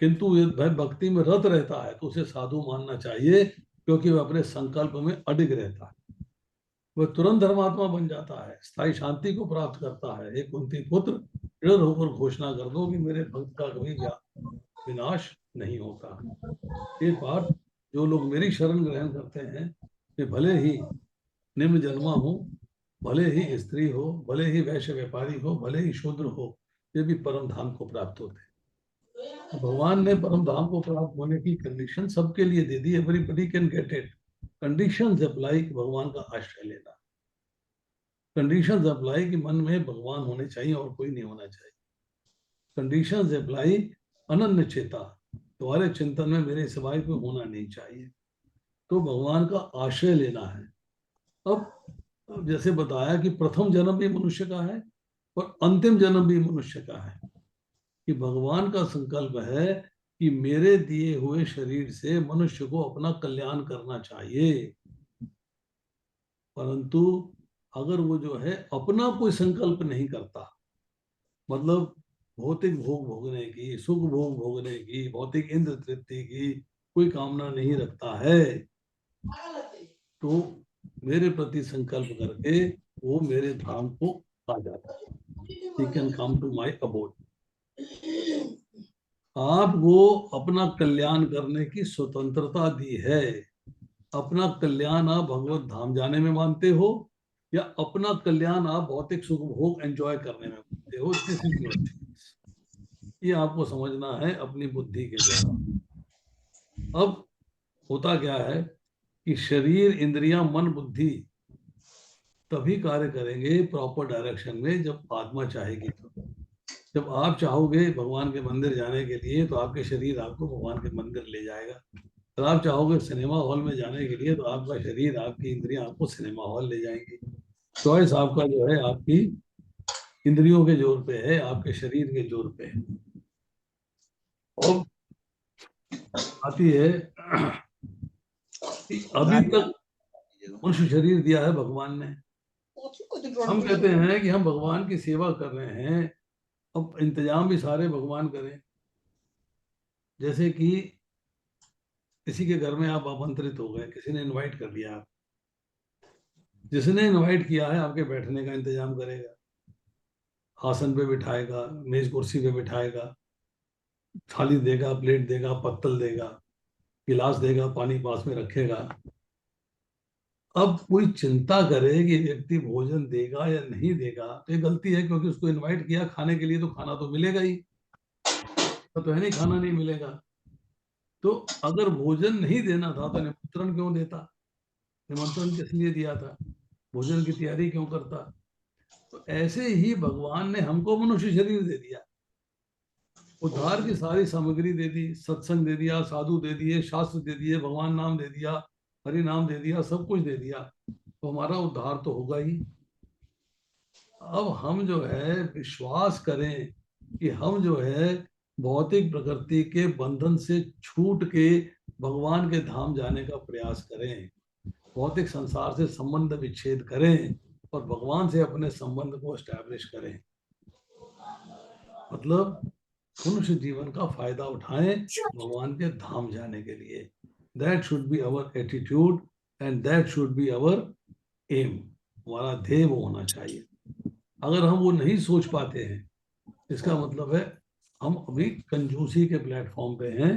किंतु वह भक्ति में रत रहता है तो उसे साधु मानना चाहिए, क्योंकि वह अपने संकल्प में अडिग रहता है। वह तुरंत धर्मात्मा बन जाता है, स्थायी शांति को प्राप्त करता है। एक कुंती पुत्र, दृढ़ होकर घोषणा कर दो कि मेरे भक्त का कभी विनाश नहीं होगा। एक बार जो लोग मेरी शरण ग्रहण करते हैं, वे भले ही निम्न जन्मा हो, भले ही स्त्री हो, भले ही वैश्य व्यापारी हो, भले ही शूद्र हो, ये भी परम धाम को प्राप्त होते हैं। भगवान ने परम धाम को प्राप्त होने की कंडीशन सबके लिए दे दी। Everybody can get it. Conditions apply कि भगवान का आश्रय लेना। कंडीशंस अप्लाई कि मन में भगवान होने चाहिए और कोई नहीं होना चाहिए। कंडीशंस अप्लाई अनन्य चेता, तुम्हारे चिंतन में मेरे सिवाय कोई होना नहीं चाहिए। तो भगवान का आश्रय लेना है। अब जैसे बताया कि प्रथम जन्म भी मनुष्य का है और अंतिम जन्म भी मनुष्य का है, कि भगवान का संकल्प है कि मेरे दिए हुए शरीर से मनुष्य को अपना कल्याण करना चाहिए। परंतु अगर वो जो है अपना कोई संकल्प नहीं करता, मतलब भौतिक भोग भोगने की, सुख भोग भोगने की, भौतिक इंद्र तृप्ति की कोई कामना नहीं रखता है, तो मेरे प्रति संकल्प करके वो मेरे धाम को आ जाता है। He can come to my abode। आपको अपना कल्याण करने की स्वतंत्रता दी है। अपना कल्याण आप भगवत धाम जाने में मानते हो या अपना कल्याण आप भौतिक सुख भोग एंजॉय करने में मानते हो, दिस इज योर चॉइस। ये आपको समझना है अपनी बुद्धि के द्वारा। अब होता क्या है कि शरीर, इंद्रियां, मन, बुद्धि तभी कार्य करेंगे प्रॉपर डायरेक्शन में जब आत्मा चाहेगी। तो जब आप चाहोगे भगवान के मंदिर जाने के लिए तो आपके शरीर आपको भगवान के मंदिर ले जाएगा। अगर आप चाहोगे सिनेमा हॉल में जाने के लिए तो आपका शरीर, आपकी इंद्रियां आपको सिनेमा हॉल ले जाएंगी। चॉइस आपका जो है आपकी इंद्रियों के जोर पे है, आपके शरीर के जोर पे है। और आती है कि अभी तक मनुष्य शरीर दिया है भगवान ने। हम कहते हैं कि हम भगवान की सेवा कर रहे हैं, अब इंतजाम भी सारे भगवान करें। जैसे कि किसी के घर में आप आमंत्रित हो गए, किसी ने इनवाइट कर दिया, आप जिसने इनवाइट किया है आपके बैठने का इंतजाम करेगा, आसन पे बिठाएगा, मेज कुर्सी पे बिठाएगा, थाली देगा, प्लेट देगा, पत्तल देगा, गिलास देगा, पानी पास में रखेगा। अब कोई चिंता करे कि व्यक्ति भोजन देगा या नहीं देगा तो ये गलती है, क्योंकि उसको इनवाइट किया खाने के लिए, तो खाना तो मिलेगा ही, तो है नहीं खाना नहीं मिलेगा। तो अगर भोजन नहीं देना था तो निमंत्रण क्यों देता? निमंत्रण किस लिए दिया था? भोजन की तैयारी क्यों करता? तो ऐसे ही भगवान ने हमको मनुष्य शरीर दे दिया, उद्धार की सारी सामग्री दे दी, सत्संग दे दिया, साधु दे दिए, शास्त्र दे दिए, भगवान नाम दे दिया, हरि नाम दे दिया, सब कुछ दे दिया, तो हमारा उद्धार तो होगा ही। अब हम जो है विश्वास करें कि हम जो है भौतिक प्रकृति के बंधन से छूट के भगवान के धाम जाने का प्रयास करें, भौतिक संसार से संबंध विच्छेद करें और भगवान से अपने संबंध को एस्टैब्लिश करें। मतलब मनुष्य जीवन का फायदा उठाएं भगवान के धाम जाने के लिए। That should be our attitude and that should be our aim. हमारा ध्येय वो होना चाहिए। अगर हम वो नहीं सोच पाते हैं, इसका मतलब है हम अभी कंजूसी के प्लेटफॉर्म पे हैं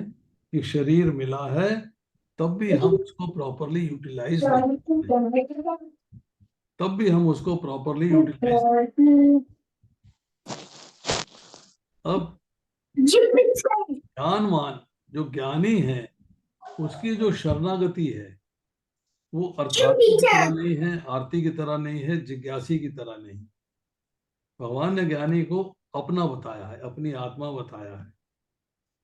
कि शरीर मिला है तब भी हम उसको प्रॉपरली यूटिलाइज नहीं करते, तब भी हम उसको प्रॉपरली यूटिलाइज। अब ज्ञानवान जो ज्ञानी है उसकी जो शरणागति है वो अर्थार्थी की तरह नहीं है, आरती की तरह नहीं है, जिज्ञासी की तरह नहीं। भगवान ने ज्ञानी को अपना बताया है, अपनी आत्मा बताया है।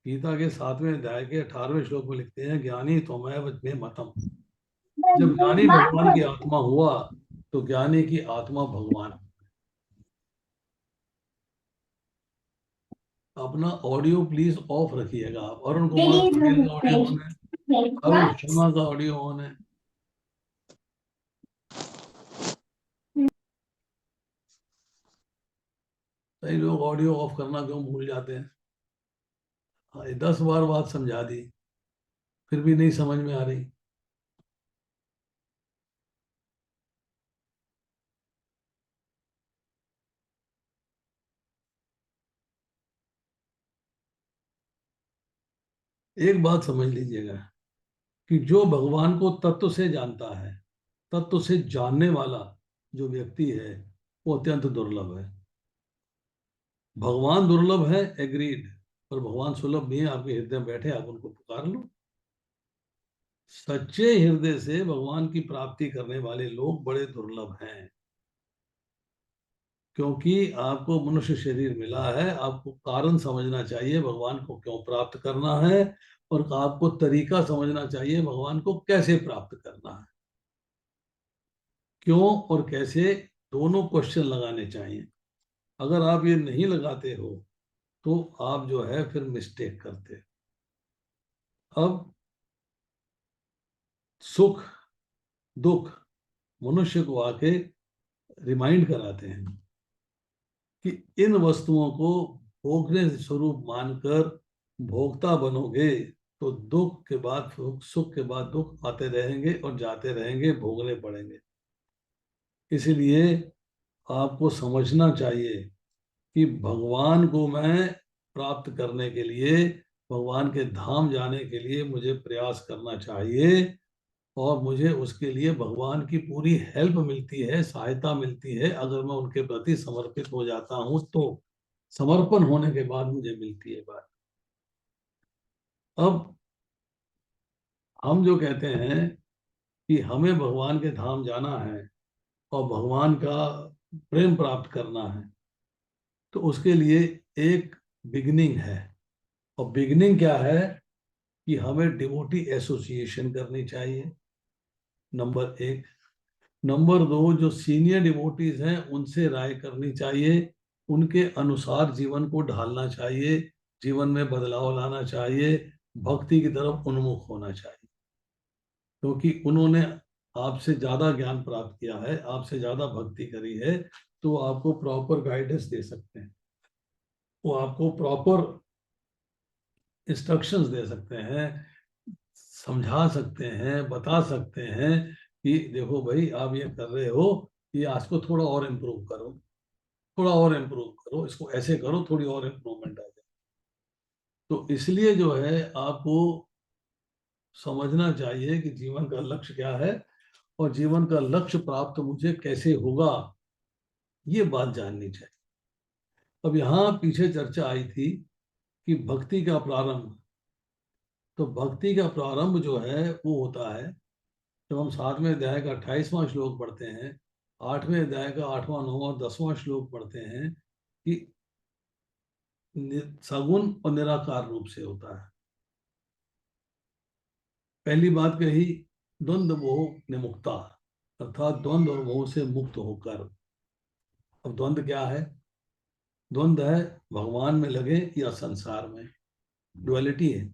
गीता के 7वें अध्याय के 18वें श्लोक में लिखते हैं, ज्ञानी त्वमेव मे मतम। जब ज्ञानी भगवान की आत्मा हुआ तो ज्ञानी की आत्मा भगवान। अपना ऑडियो प्लीज ऑफ रखिएगा आप। अरुण कुमार पटेल का ऑडियो ऑन है, अरुण शर्मा का ऑडियो ऑन है। कई लोग ऑडियो ऑफ करना क्यों भूल जाते हैं। हाँ, 10 बार बात समझा दी, फिर भी नहीं समझ में आ रही। एक बात समझ लीजिएगा कि जो भगवान को तत्व से जानता है, तत्व से जानने वाला जो व्यक्ति है वो अत्यंत दुर्लभ है। भगवान दुर्लभ है, एग्रीड, पर भगवान सुलभ नहीं है। आपके हृदय में बैठे, आप उनको पुकार लो। सच्चे हृदय से भगवान की प्राप्ति करने वाले लोग बड़े दुर्लभ हैं, क्योंकि आपको मनुष्य शरीर मिला है। आपको कारण समझना चाहिए भगवान को क्यों प्राप्त करना है, और आपको तरीका समझना चाहिए भगवान को कैसे प्राप्त करना है। क्यों और कैसे दोनों क्वेश्चन लगाने चाहिए। अगर आप ये नहीं लगाते हो तो आप जो है फिर मिस्टेक करते। अब सुख दुख मनुष्य को आके रिमाइंड कराते हैं कि इन वस्तुओं को भोगने स्वरूप मानकर भोक्ता बनोगे तो दुख के बाद सुख, सुख के बाद दुख आते रहेंगे और जाते रहेंगे, भोगने पड़ेंगे। इसलिए आपको समझना चाहिए कि भगवान को मैं प्राप्त करने के लिए, भगवान के धाम जाने के लिए मुझे प्रयास करना चाहिए, और मुझे उसके लिए भगवान की पूरी हेल्प मिलती है, सहायता मिलती है अगर मैं उनके प्रति समर्पित हो जाता हूं तो। समर्पण होने के बाद मुझे मिलती है बात। अब हम जो कहते हैं कि हमें भगवान के धाम जाना है और भगवान का प्रेम प्राप्त करना है, तो उसके लिए एक बिगनिंग है। और बिगनिंग क्या है कि हमें डिवोटी एसोसिएशन करनी चाहिए, नंबर 1। नंबर 2, जो सीनियर डिवोटीज हैं उनसे राय करनी चाहिए, उनके अनुसार जीवन को ढालना चाहिए, जीवन में बदलाव लाना चाहिए, भक्ति की तरफ उन्मुख होना चाहिए, क्योंकि उन्होंने आपसे ज्यादा ज्ञान प्राप्त किया है, आपसे ज्यादा भक्ति करी है, तो वो आपको प्रॉपर गाइडेंस दे सकते हैं, वो आपको प्रॉपर इंस्ट्रक्शंस दे सकते हैं, समझा सकते हैं, बता सकते हैं कि देखो भाई आप ये कर रहे हो, ये आज को थोड़ा और इम्प्रूव करो, थोड़ा और इम्प्रूव करो, इसको ऐसे करो, थोड़ी और इम्प्रूवमेंट आ जाए। तो इसलिए जो है आपको समझना चाहिए कि जीवन का लक्ष्य क्या है, और जीवन का लक्ष्य प्राप्त मुझे कैसे होगा, ये बात जाननी चाहिए। अब यहाँ पीछे चर्चा आई थी कि भक्ति का प्रारंभ, तो भक्ति का प्रारंभ जो है वो होता है जब हम 7वें अध्याय का 28वां श्लोक पढ़ते हैं, 8वें अध्याय का 8वां 9वां 10वां श्लोक पढ़ते हैं कि सगुण और निराकार रूप से होता है। पहली बात कही द्वंद्व मोह निमुक्ता, अर्थात द्वंद्व और मोह से मुक्त होकर। अब द्वंद्व क्या है? द्वंद्व है भगवान में लगे या संसार में, डुअलिटी है।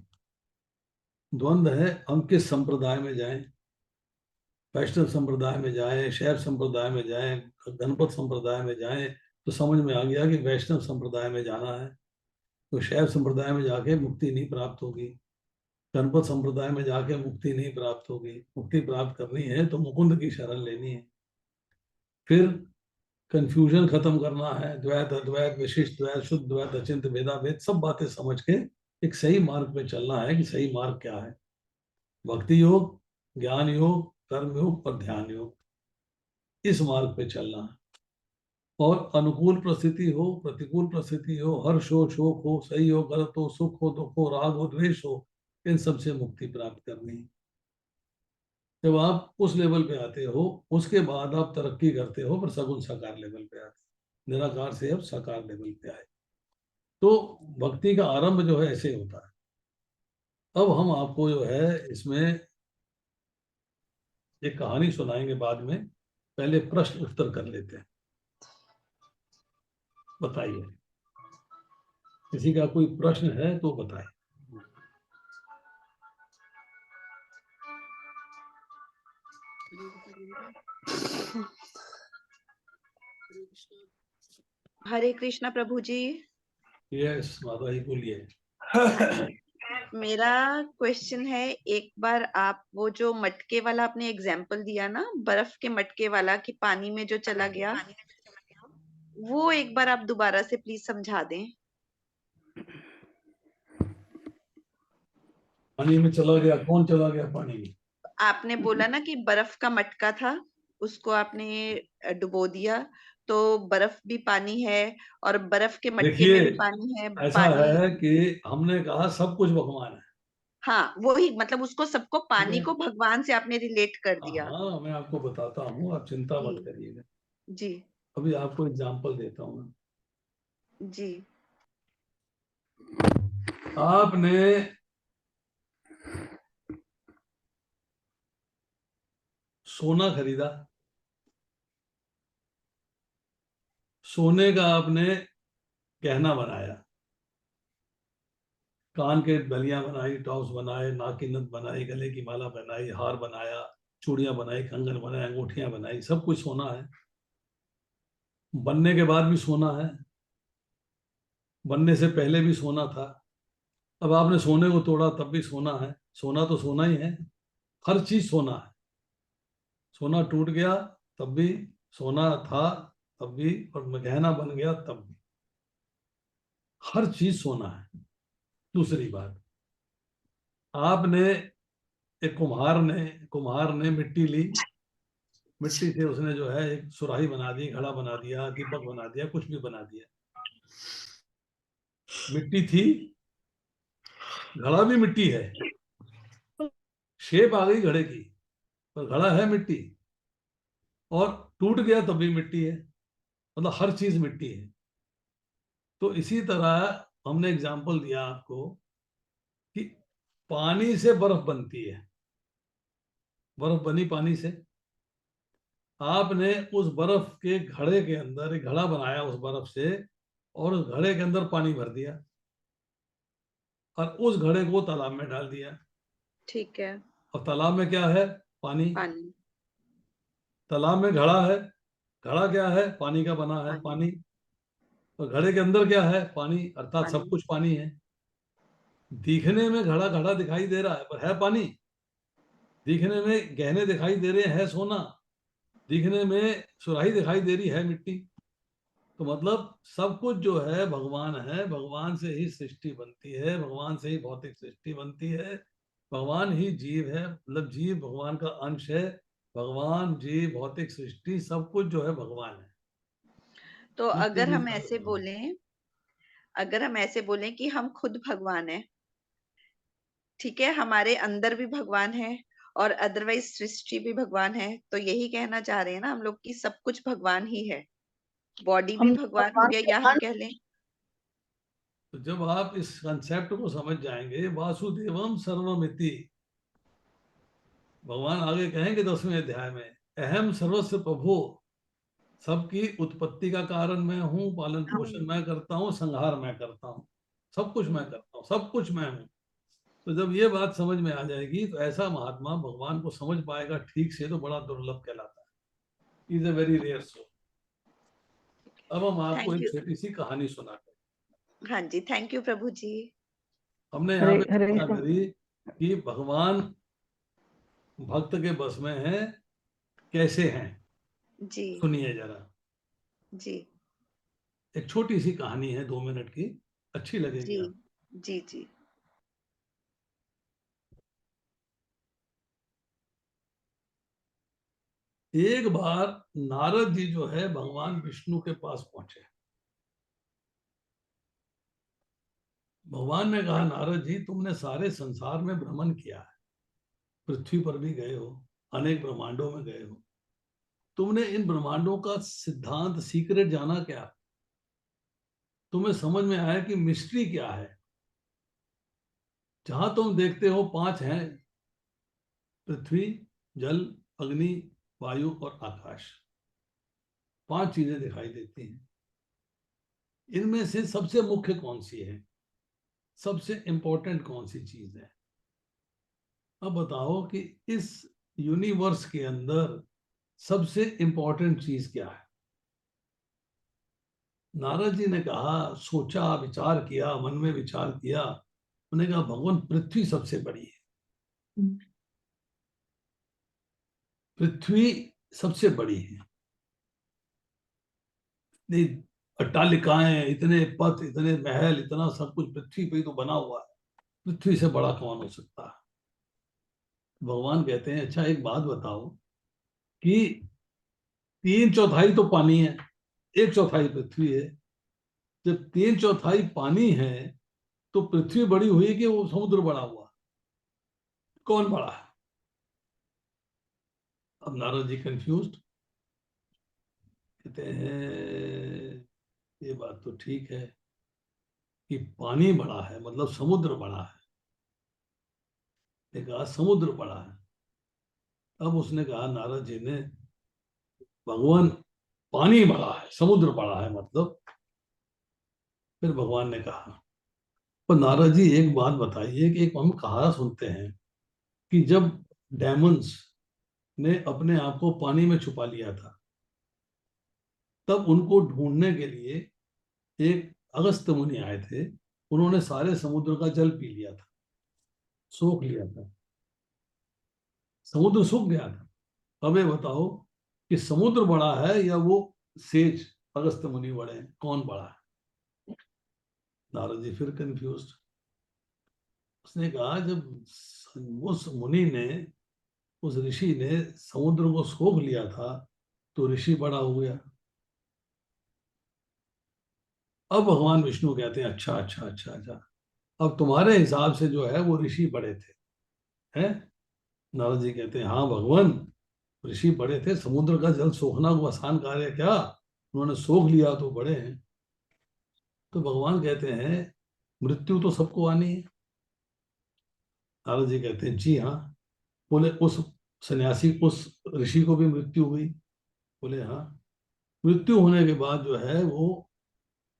द्वंद्व है हम किस संप्रदाय में जाएं, वैष्णव संप्रदाय में जाएं, शैव संप्रदाय में जाएं, गणपत संप्रदाय में जाएं, तो समझ में आ गया कि वैष्णव संप्रदाय में जाना है, तो शैव संप्रदाय में जाके मुक्ति नहीं प्राप्त होगी, गणपत संप्रदाय में जाके मुक्ति नहीं प्राप्त होगी। मुक्ति प्राप्त करनी है तो मुकुंद की शरण लेनी है। फिर कंफ्यूजन खत्म करना है, द्वैत अद्वैत विशिष्ट द्वैत शुद्ध द्वैत अचिंत भेदाभेद सब बातें समझ के एक सही मार्ग पे चलना है कि सही मार्ग क्या है। भक्ति योग, ज्ञान योग, कर्म योग और ध्यान योग, इस मार्ग पे चलना है। और अनुकूल परिस्थिति हो, प्रतिकूल परिस्थिति हो, हर्ष हो, शोक हो, सही हो, गलत हो, सुख हो, दुख हो, राग हो, द्वेष हो, इन सब से मुक्ति प्राप्त करनी है। जब आप उस लेवल पे आते हो, उसके बाद आप तरक्की करते हो, पर सगुण साकार लेवल पे आते, निराकार से अब साकार लेवल पे आए। तो भक्ति का आरंभ जो है ऐसे होता है। अब हम आपको जो है इसमें एक कहानी सुनाएंगे बाद में, पहले प्रश्न उत्तर कर लेते हैं। बताइए, किसी का कोई प्रश्न है तो बताएं। हरे कृष्णा प्रभु जी। यस माता जी बोलिए। मेरा क्वेश्चन है, एक बार आप वो जो मटके वाला आपने एग्जाम्पल दिया ना, बर्फ के मटके वाला कि पानी में जो चला गया, वो एक बार आप दोबारा से प्लीज समझा दें। पानी में चला गया, कौन चला गया पानी में? आपने बोला ना कि बर्फ का मटका था, उसको आपने डुबो दिया, तो बर्फ भी पानी है और बर्फ के मटके देखिए में भी पानी है। ऐसा पानी, है कि हमने कहा सब कुछ भगवान है। हाँ वही, मतलब उसको सबको, ठीक पानी है, को भगवान से आपने रिलेट कर हाँ दिया। हाँ मैं आपको बताता हूँ, आप चिंता जी मत करिएगा। जी अभी आपको एग्जाम्पल देता हूँ। जी। आपने सोना खरीदा, सोने का आपने गहना बनाया, कान के बलियां बनाई, टॉप्स बनाए, नाक की नथ बनाई, गले की माला बनाई, हार बनाया, चूड़ियां बनाई, कंगन बनाए, अंगूठियां बनाई, सब कुछ सोना है। बनने के बाद भी सोना है, बनने से पहले भी सोना था। अब आपने सोने को तोड़ा तब भी सोना है, सोना तो सोना ही है, हर चीज सोना है। सोना टूट गया तब भी सोना था, तब भी, और गहना बन गया तब भी, हर चीज सोना है। दूसरी बात, आपने, एक कुम्हार ने मिट्टी ली, मिट्टी से उसने जो है एक सुराही बना दी, घड़ा बना दिया, दीपक बना दिया, कुछ भी बना दिया। मिट्टी थी, घड़ा भी मिट्टी है, शेप आ गई घड़े की, पर घड़ा है मिट्टी, और टूट गया तब भी मिट्टी है, मतलब हर चीज मिट्टी है। तो इसी तरह हमने एग्जाम्पल दिया आपको कि पानी से बर्फ बनती है, बर्फ बनी पानी से, आपने उस बर्फ के घड़े के अंदर एक घड़ा बनाया उस बर्फ से, और उस घड़े के अंदर पानी भर दिया और उस घड़े को तालाब में डाल दिया। ठीक है। और तालाब में क्या है? पानी। पानी। तालाब में घड़ा है, घड़ा क्या है? पानी का बना है, पानी। पानी। और घड़े के अंदर क्या है? पानी, अर्थात सब पानी। कुछ पानी है। दिखने में घड़ा घड़ा दिखाई दे रहा है, पर है पानी। दिखने में गहने दिखाई दे रहे हैं, सोना। दिखने में सुराही दिखाई दे रही है, मिट्टी। तो मतलब सब कुछ जो है भगवान है, भगवान से ही सृष्टि बनती है, भगवान से ही भौतिक सृष्टि बनती है। भगवान ही जीव है, मतलब जीव भगवान का अंश है। भगवान, जीव, भौतिक सृष्टि, सब कुछ जो है भगवान है। तो जितने अगर भी हम सारे ऐसे भगवान। बोलें, अगर हम ऐसे बोलें कि हम खुद भगवान हैं, ठीक है, हमारे अंदर भी भगवान है और अदरवाइज सृष्टि भी भगवान है, तो यही कहना चाह रहे हैं ना हम लोग कि सब कुछ भगवान ही है। बॉडी भी हम भगवान हो भगवान गया, के या हम अंश। कह लें। तो जब आप इस कंसेप्ट को समझ जाएंगे, वासुदेवम सर्वमिति, भगवान आगे कहेंगे 10वें अध्याय में, अहम सर्वस्व प्रभु, सबकी उत्पत्ति का कारण मैं हूँ, पालन पोषण मैं करता हूँ, संहार मैं करता हूँ, सब कुछ मैं करता हूँ, सब कुछ मैं हूँ। तो जब ये बात समझ में आ जाएगी तो ऐसा महात्मा भगवान को समझ पाएगा ठीक से, तो बड़ा दुर्लभ कहलाता है। Is a very rare soul. अब हम आपको थैंक एक यू। छोटी सी कहानी सुनाते हैं। हाँ जी, थैंक यू प्रभु जी। हमने यहाँ हरे पे हरे चर्चा कृष्ण। करी कि भगवान भक्त के बस में है, कैसे हैं? जी। सुनिए जरा। जी। एक छोटी सी कहानी है, 2 मिनट की, अच्छी लगेगी जी। आपको। जी। जी। एक बार नारद जी जो है भगवान विष्णु के पास पहुंचे। भगवान ने कहा, नारद जी, तुमने सारे संसार में भ्रमण किया है, पृथ्वी पर भी गए हो, अनेक ब्रह्मांडों में गए हो, तुमने इन ब्रह्मांडों का सिद्धांत, सीक्रेट जाना क्या? तुम्हें समझ में आया कि मिस्ट्री क्या है? जहां तुम देखते हो 5 हैं, पृथ्वी, जल, अग्नि, वायु और आकाश। 5 चीजें दिखाई देती हैं। इनमें से सबसे मुख्य कौन सी है? सबसे इंपॉर्टेंट कौन सी चीज है? अब बताओ कि इस यूनिवर्स के अंदर सबसे इंपॉर्टेंट चीज क्या है? नारद जी ने कहा, सोचा, विचार किया, मन में विचार किया। उन्होंने कहा, भगवान, पृथ्वी सबसे बड़ी है। पृथ्वी सबसे बड़ी है। इतनी अट्टालिकाएं, इतने पथ, इतने महल, इतना सब कुछ पृथ्वी पे ही तो बना हुआ है। पृथ्वी से बड़ा कौन हो सकता है? भगवान कहते हैं, अच्छा एक बात बताओ कि 3/4 तो पानी है, 1/4 पृथ्वी है। जब 3/4 पानी है, तो पृथ्वी बड़ी हुई कि वो समुद्र बड़ा हुआ? कौन बड़ा है? अब नारद जी कंफ्यूज, कहते हैं, ये बात तो ठीक है कि पानी बड़ा है, मतलब समुद्र बड़ा है। ने कहा, समुद्र बड़ा है। अब उसने कहा, नारद जी ने, भगवान, पानी बड़ा है, समुद्र बड़ा है मतलब। फिर भगवान ने कहा, पर नारद जी एक बात बताइए कि एक हम कहावत सुनते हैं कि जब डेमंस ने अपने आप को पानी में छुपा लिया था, तब उनको ढूंढने के लिए एक अगस्त्य मुनि आए थे। उन्होंने सारे समुद्र का जल पी लिया था, सोख लिया था, समुद्र सूख गया था। अब ये बताओ कि समुद्र बड़ा है या वो सेज अगस्त्य मुनि बड़े हैं, कौन बड़ा है? नारद जी फिर कंफ्यूज। उसने कहा, जब उस मुनि ने, उस ऋषि ने समुद्र को सोख लिया था, तो ऋषि बड़ा हो गया। अब भगवान विष्णु कहते हैं, अच्छा अच्छा अच्छा अच्छा, अब तुम्हारे हिसाब से जो है वो ऋषि बड़े थे, हैं? नारद जी कहते हैं, हाँ भगवान, ऋषि बड़े थे। समुद्र का जल सोखना को आसान कार्य है क्या? उन्होंने सोख लिया तो बड़े हैं। तो भगवान कहते हैं, मृत्यु तो सबको आनी है। नारद जी कहते हैं, जी हाँ। बोले, उस सन्यासी, उस ऋषि को भी मृत्यु हुई, बोले हाँ। मृत्यु होने के बाद जो है वो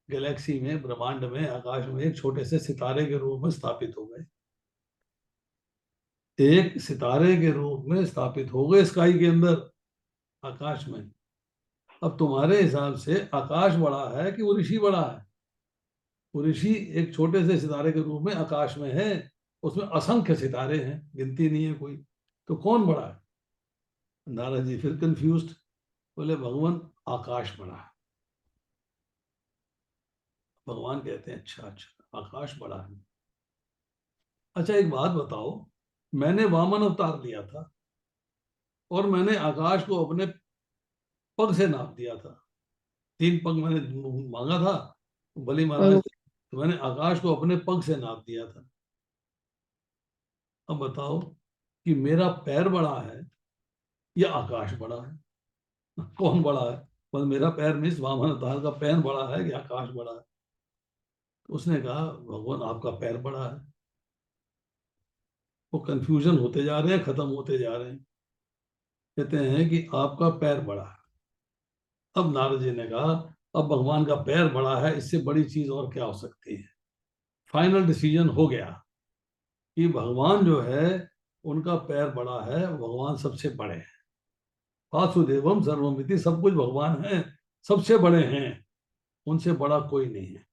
गैलेक्सी में, ब्रह्मांड में, आकाश में एक छोटे से सितारे के रूप में स्थापित हो गए। एक सितारे के रूप में स्थापित हो गए स्काई के अंदर, आकाश में। अब तुम्हारे हिसाब से आकाश बड़ा है कि वो ऋषि बड़ा है? वो ऋषि एक छोटे से सितारे के रूप में आकाश में है, उसमें असंख्य सितारे हैं, गिनती नहीं है कोई, तो कौन बड़ा है? नारद जी फिर कंफ्यूज्ड, बोले भगवान आकाश बड़ा है। भगवान कहते हैं अच्छा अच्छा, आकाश बड़ा है। अच्छा एक बात बताओ, मैंने वामन अवतार लिया था और मैंने आकाश को अपने पग से नाप दिया था। 3 पग मैंने मांगा था बलि महाराज और से, तो मैंने आकाश को अपने पग से नाप दिया था। अब बताओ कि मेरा पैर बड़ा है या आकाश बड़ा है? कौन बड़ा है? बस मेरा पैर मीन्स वामन अवतार का पैर बड़ा है कि आकाश बड़ा है? तो उसने कहा भगवान आपका पैर बड़ा है। वो कंफ्यूजन होते जा रहे हैं, खत्म होते जा रहे हैं। कहते हैं कि आपका पैर बड़ा है। अब नारद जी ने कहा अब भगवान का पैर बड़ा है, इससे बड़ी चीज और क्या हो सकती है? फाइनल डिसीजन हो गया कि भगवान जो है उनका पैर बड़ा है, भगवान सबसे बड़े हैं। वासुदेवम सर्वमिति, सब कुछ भगवान है, सबसे बड़े हैं, उनसे बड़ा कोई नहीं है।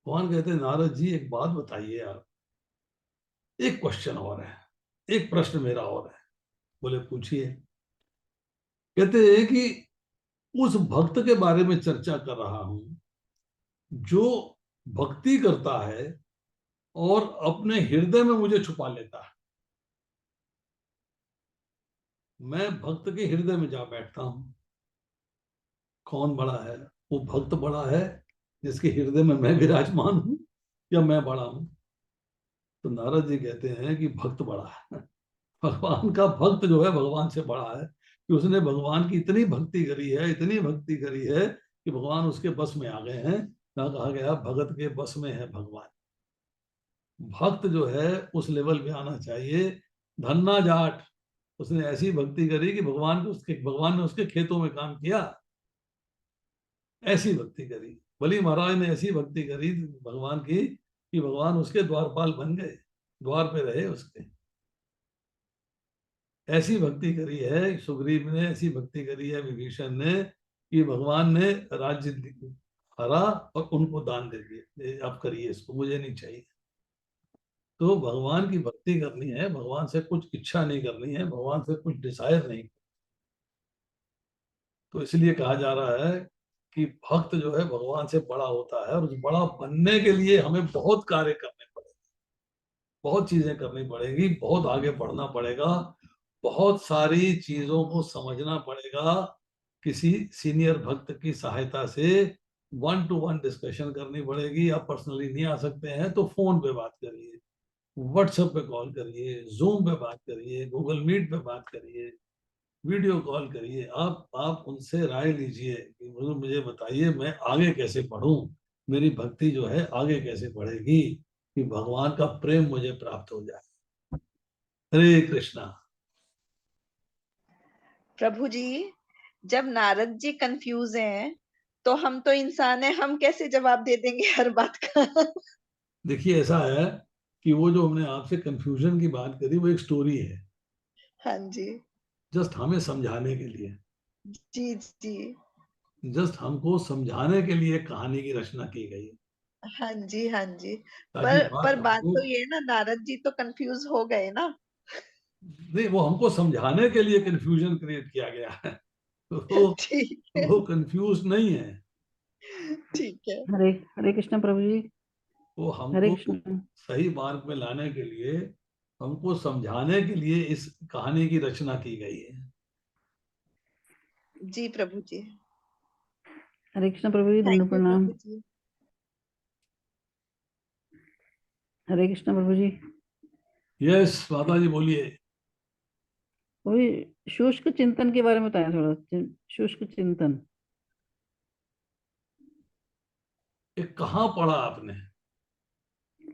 भगवान कहते हैं नारद जी एक बात बताइए आप, एक क्वेश्चन और है, एक प्रश्न मेरा और है। बोले पूछिए। कहते हैं कि उस भक्त के बारे में चर्चा कर रहा हूं जो भक्ति करता है और अपने हृदय में मुझे छुपा लेता है। मैं भक्त के हृदय में जा बैठता हूं। कौन बड़ा है? वो भक्त बड़ा है जिसके हृदय में मैं विराजमान हूं, या मैं बड़ा हूं? तो नारद जी कहते हैं कि भक्त बड़ा है। भगवान का भक्त जो है भगवान से बड़ा है, कि उसने भगवान की इतनी भक्ति करी है, इतनी भक्ति करी है कि भगवान उसके बस में आ गए हैं। ना कहा गया भगत के बस में है भगवान। भक्त जो है उस लेवल पे आना चाहिए। धन्ना जाट, उसने ऐसी भक्ति करी कि भगवान ने उसके खेतों में काम किया, ऐसी भक्ति करी। बलि महाराज ने ऐसी भक्ति करी भगवान की कि भगवान उसके द्वारपाल बन गए, द्वार पे रहे उसके। ऐसी भक्ति करी है सुग्रीव ने, ऐसी भक्ति करी है विभीषण ने, कि भगवान ने राज्य हरा और उनको दान दे दिए, आप करिए इसको, मुझे नहीं चाहिए। तो भगवान की भक्ति करनी है, भगवान से कुछ इच्छा नहीं करनी है, भगवान से कुछ डिजायर नहीं। तो इसलिए कहा जा रहा है कि भक्त जो है भगवान से बड़ा होता है, और उस बड़ा बनने के लिए हमें बहुत कार्य करने पड़ेंगे, बहुत चीजें करनी पड़ेगी, बहुत आगे बढ़ना पड़ेगा, बहुत सारी चीजों को समझना पड़ेगा। किसी सीनियर भक्त की सहायता से 1-to-1 डिस्कशन करनी पड़ेगी। आप पर्सनली नहीं आ सकते हैं तो फोन पे बात करिए, व्हाट्सएप पे कॉल करिए, जूम पे बात करिए, गूगल मीट पे बात करिए, वीडियो कॉल करिए। आप उनसे राय लीजिए कि मुझे बताइए मैं आगे कैसे बढ़ूं, मेरी भक्ति जो है आगे कैसे बढ़ेगी, कि भगवान का प्रेम मुझे प्राप्त हो जाए। हरे कृष्णा। प्रभु जी, जब नारद जी कंफ्यूज हैं तो हम तो इंसान हैं, हम कैसे जवाब दे देंगे हर बात का? देखिए ऐसा है कि वो जो हमने आपसे कंफ्यूजन की बात करी वो एक स्टोरी है, हाँ जी। जस्ट हमें समझाने के लिए, जी जी। जस्ट हमको समझाने के लिए कहानी की रचना की गई है, हाँ जी हाँ जी। ताकि पर बात बात हमको, तो ये है ना, नारद जी तो कंफ्यूज हो गए ना। नहीं वो हमको समझाने के लिए कंफ्यूजन क्रिएट किया गया है। वो ठीक है। वो कंफ्यूज नहीं है, ठीक है। हरे हरे कृष्ण प्रभु जी। वो हरे हमको कृष्ण। सही मार्ग में लाने के लिए, हमको समझाने के लिए इस कहानी की रचना की गई है। जी प्रभु जी। हरे कृष्ण प्रभु जी, थैंक दंड यू प्रणाम। प्रभु जी। हरे कृष्ण प्रभु जी। यस माता जी बोलिए। वही शुष्क चिंतन के बारे में बताया थोड़ा, शुष्क चिंतन। ये कहाँ पढ़ा आपने?